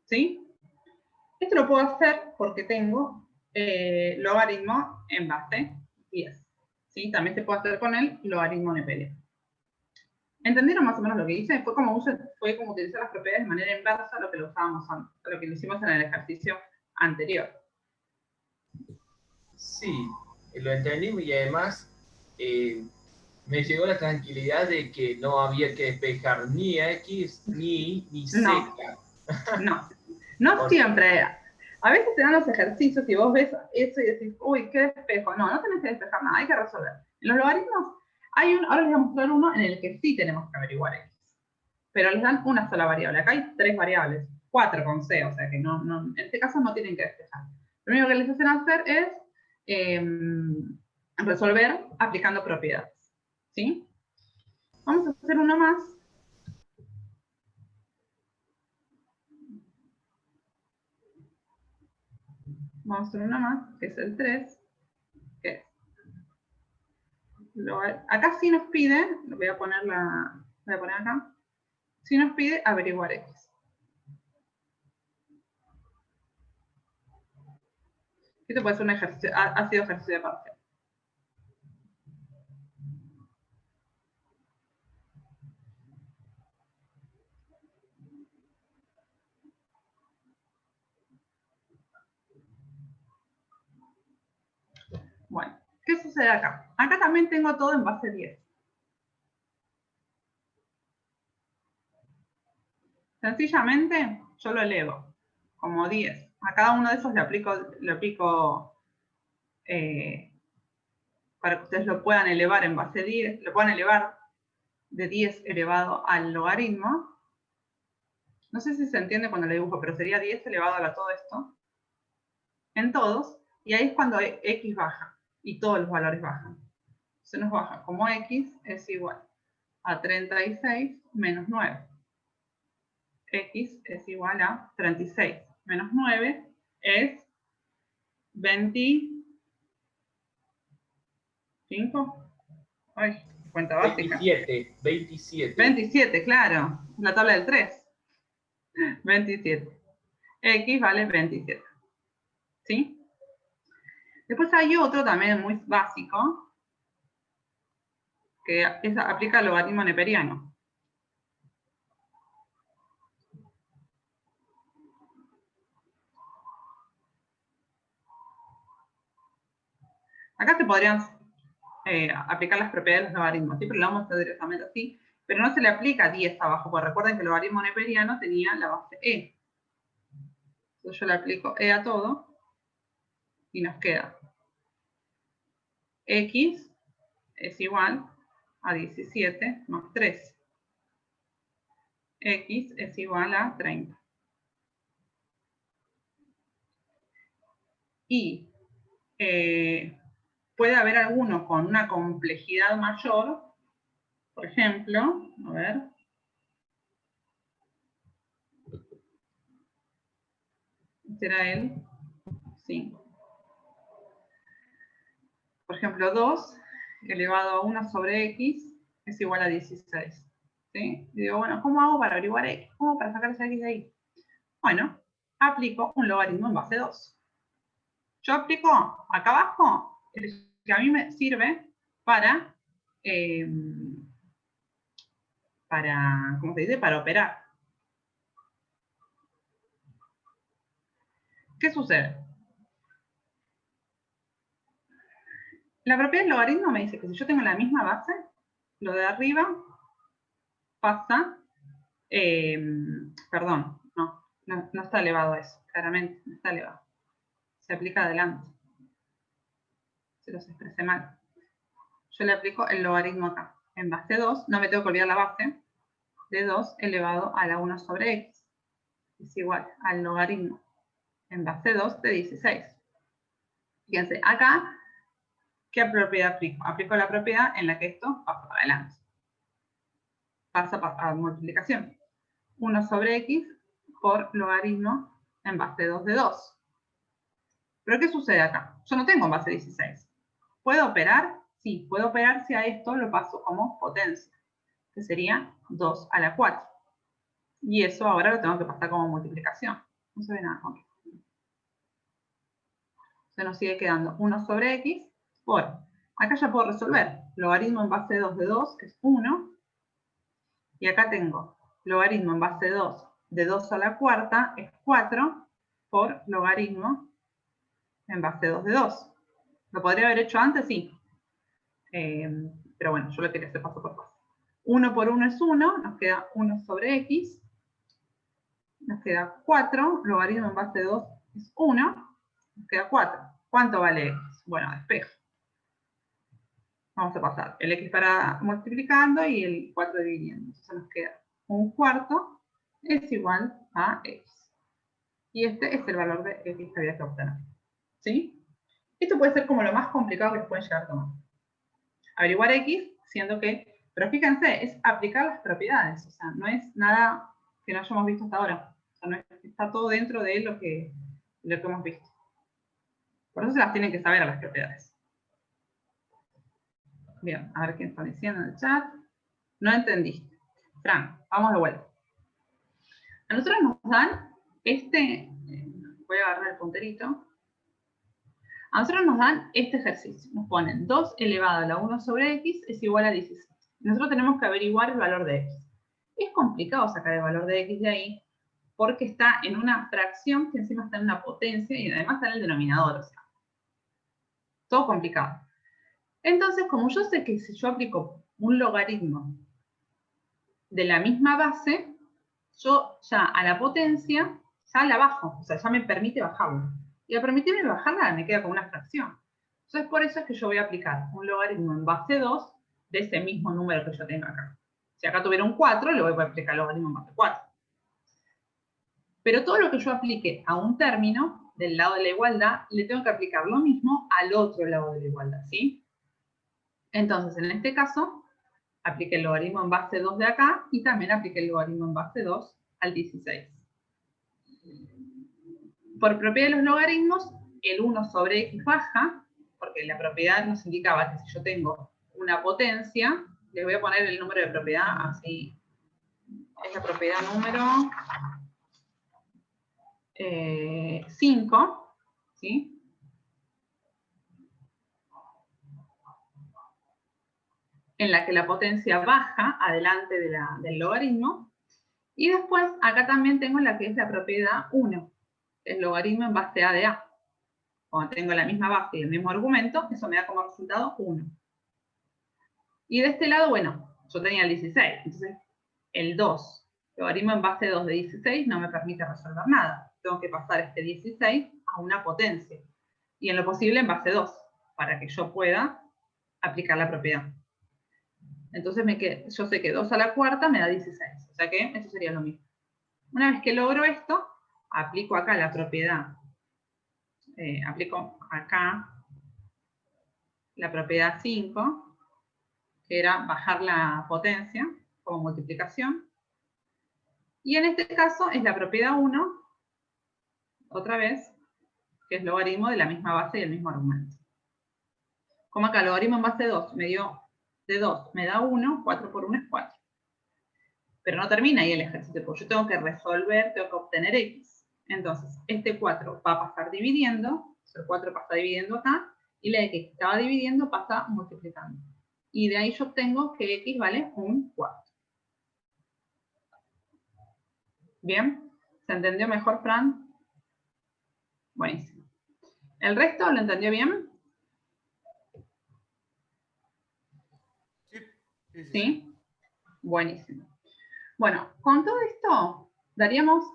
¿Sí? Esto lo puedo hacer porque tengo logaritmo en base 10. ¿Sí? También se puede hacer con el logaritmo neperiano. ¿Entendieron más o menos lo que hice? Fue como utilizar las propiedades de manera inversa a lo que lo usábamos antes, a lo que lo hicimos en el ejercicio anterior. Sí, lo entendí y además me llegó la tranquilidad de que no había que despejar ni X, ni Y, ni Z. No, No siempre. A veces te dan los ejercicios y vos ves eso y decís, uy, qué despejo. No, no tenés que despejar nada, hay que resolver. En los logaritmos, ahora les voy a mostrar uno en el que sí tenemos que averiguar x. Pero les dan una sola variable. Acá hay 3 variables, 4 con c, o sea que en este caso no tienen que despejar. Lo único que les hacen hacer es resolver aplicando propiedades. ¿Sí? Vamos a hacer uno más. Vamos a hacer uno más, que es el 3. Que es. Acá sí nos pide, voy a poner acá, sí nos pide averiguar x. Esto puede ser un ejercicio, ha sido ejercicio de parcial. Bueno, ¿qué sucede acá? Acá también tengo todo en base 10. Sencillamente, yo lo elevo como 10. A cada uno de esos le aplico para que ustedes lo puedan elevar en base 10, lo puedan elevar de 10 elevado al logaritmo. No sé si se entiende cuando le dibujo, pero sería 10 elevado a todo esto. En todos, y ahí es cuando x baja, y todos los valores bajan. Se nos baja como x es igual a 36 menos 9. X es igual a 36 menos 9 es 25. Ay, cuenta básica. 27, claro. La tabla del 3. 27. X vale 27. ¿Sí? Después hay otro también muy básico, que aplica el logaritmo neperiano. Acá se podrían aplicar las propiedades de los logaritmos, ¿sí? Pero lo vamos a hacer directamente así. Pero no se le aplica 10 abajo, porque recuerden que el logaritmo neperiano tenía la base e. Entonces yo le aplico e a todo y nos queda x es igual a 17 más 3. X es igual a 30. Y puede haber alguno con una complejidad mayor, por ejemplo, a ver. Será el 5. Por ejemplo, 2 elevado a 1 sobre x es igual a 16. ¿Sí? Y digo, bueno, ¿cómo hago para averiguar x? ¿Cómo para sacar esa x de ahí? Bueno, aplico un logaritmo en base 2. Yo aplico acá abajo el que a mí me sirve para ¿cómo se dice? Para operar. ¿Qué sucede? La propiedad del logaritmo me dice que si yo tengo la misma base, lo de arriba pasa, perdón, no está elevado a eso, claramente, no está elevado. Se aplica adelante. Se los expresé mal. Yo le aplico el logaritmo acá. En base 2, no me tengo que olvidar la base, de 2 elevado a la 1 sobre x. Es igual al logaritmo en base 2 de 16. Fíjense, acá, ¿qué propiedad aplico? Aplico la propiedad en la que esto pasa para adelante. Pasa a multiplicación. 1 sobre x por logaritmo en base 2 de 2. ¿Pero qué sucede acá? Yo no tengo en base 16. ¿Puedo operar? Sí, puedo operar si a esto lo paso como potencia, que sería 2 a la 4. Y eso ahora lo tengo que pasar como multiplicación. No se ve nada con esto. Se nos sigue quedando 1 sobre x por, acá ya puedo resolver, logaritmo en base 2 de 2 es 1, y acá tengo logaritmo en base 2 de 2 a la cuarta es 4 por logaritmo en base 2 de 2. ¿Lo podría haber hecho antes? Sí. Pero bueno, yo lo quería hacer paso por paso. 1 por 1 es 1, nos queda 1 sobre x. nos queda 4, logaritmo en base de 2 es 1, nos queda 4. ¿Cuánto vale x? Bueno, espejo. Vamos a pasar el x para multiplicando y el 4 dividiendo. Entonces nos queda 1/4 es igual a x. Y este es el valor de x que había que obtener. ¿Sí? Esto puede ser como lo más complicado que pueden llegar a tomar. Averiguar x, siendo que, pero fíjense, es aplicar las propiedades. O sea, no es nada que no hayamos visto hasta ahora. O sea, no es, está todo dentro de lo que hemos visto. Por eso se las tienen que saber a las propiedades. Bien, a ver qué están diciendo en el chat. No entendiste. Fran, vamos de vuelta. A nosotros nos dan voy a agarrar el punterito. A nosotros nos dan este ejercicio. Nos ponen 2 elevado a la 1 sobre x es igual a 16. Nosotros tenemos que averiguar el valor de x. Es complicado sacar el valor de x de ahí, porque está en una fracción que encima está en una potencia y además está en el denominador. O sea, todo complicado. Entonces, como yo sé que si yo aplico un logaritmo de la misma base, yo ya a la potencia, ya la bajo, o sea, ya me permite bajarla. Y al permitirme bajarla, me queda como una fracción. Entonces, por eso es que yo voy a aplicar un logaritmo en base 2 de ese mismo número que yo tengo acá. Si acá tuviera un 4, le voy a aplicar el logaritmo en base 4. Pero todo lo que yo aplique a un término del lado de la igualdad, le tengo que aplicar lo mismo al otro lado de la igualdad, ¿sí? Entonces, en este caso, apliqué el logaritmo en base 2 de acá y también apliqué el logaritmo en base 2 al 16. Por propiedad de los logaritmos, el 1 sobre x baja, porque la propiedad nos indicaba que si yo tengo una potencia, les voy a poner el número de propiedad, así es la propiedad número 5, ¿sí? En la que la potencia baja adelante del logaritmo. Y después, acá también tengo la que es la propiedad 1, el logaritmo en base a de a. Cuando tengo la misma base y el mismo argumento, eso me da como resultado 1. Y de este lado, bueno, yo tenía el 16, entonces el 2, logaritmo en base 2 de 16, no me permite resolver nada. Tengo que pasar este 16 a una potencia. Y en lo posible en base 2, para que yo pueda aplicar la propiedad. Entonces yo sé que 2 a la cuarta me da 16. O sea que eso sería lo mismo. Una vez que logro esto, aplico acá la propiedad. Aplico acá la propiedad 5, que era bajar la potencia como multiplicación. Y en este caso es la propiedad 1, otra vez, que es logaritmo de la misma base y el mismo argumento. Como acá, logaritmo en base 2 me dio de 2, me da 1, 4 por 1 es 4. Pero no termina ahí el ejercicio, porque yo tengo que resolver, tengo que obtener x. Entonces, este 4 va a pasar dividiendo, el 4 pasa dividiendo acá, y la x que estaba dividiendo pasa multiplicando. Y de ahí yo obtengo que x vale un cuarto. ¿Bien? ¿Se entendió mejor, Fran? Buenísimo. ¿El resto lo entendió bien? ¿Sí? Buenísimo. Bueno, con todo esto daríamos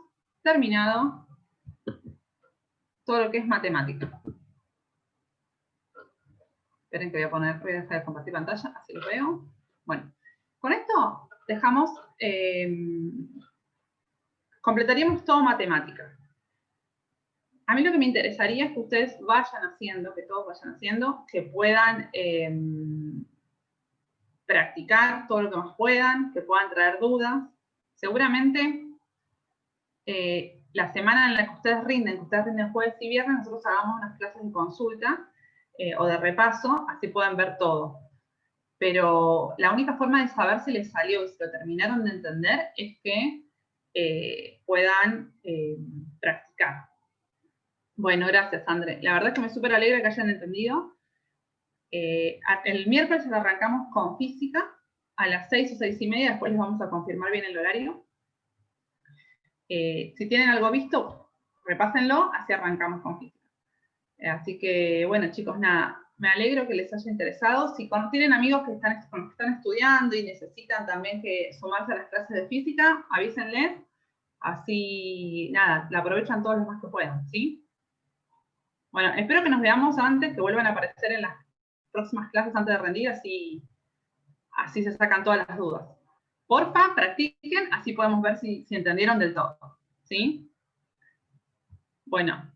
terminado todo lo que es matemática. Esperen que voy a dejar de compartir pantalla, así lo veo. Bueno, con esto dejamos, completaríamos todo matemática. A mí lo que me interesaría es que ustedes vayan haciendo, que todos vayan haciendo, que puedan practicar todo lo que más puedan, que puedan traer dudas. Seguramente la semana en la que ustedes rinden jueves y viernes, nosotros hagamos unas clases de consulta o de repaso, así pueden ver todo. Pero la única forma de saber si les salió y si lo terminaron de entender es que puedan practicar. Bueno, gracias, André. La verdad es que me súper alegra que hayan entendido. El miércoles arrancamos con física a las 6 o 6:30, después les vamos a confirmar bien el horario. Si tienen algo visto, repásenlo, así arrancamos con física. Así que, bueno, chicos, nada, me alegro que les haya interesado. Si tienen amigos que están estudiando y necesitan también que sumarse a las clases de física, avísenles, Así, nada, la aprovechan todos los más que puedan, ¿sí? Bueno, espero que nos veamos antes, que vuelvan a aparecer en las próximas clases antes de rendir, así se sacan todas las dudas. Porfa, practiquen, así podemos ver si entendieron del todo, ¿sí? Bueno,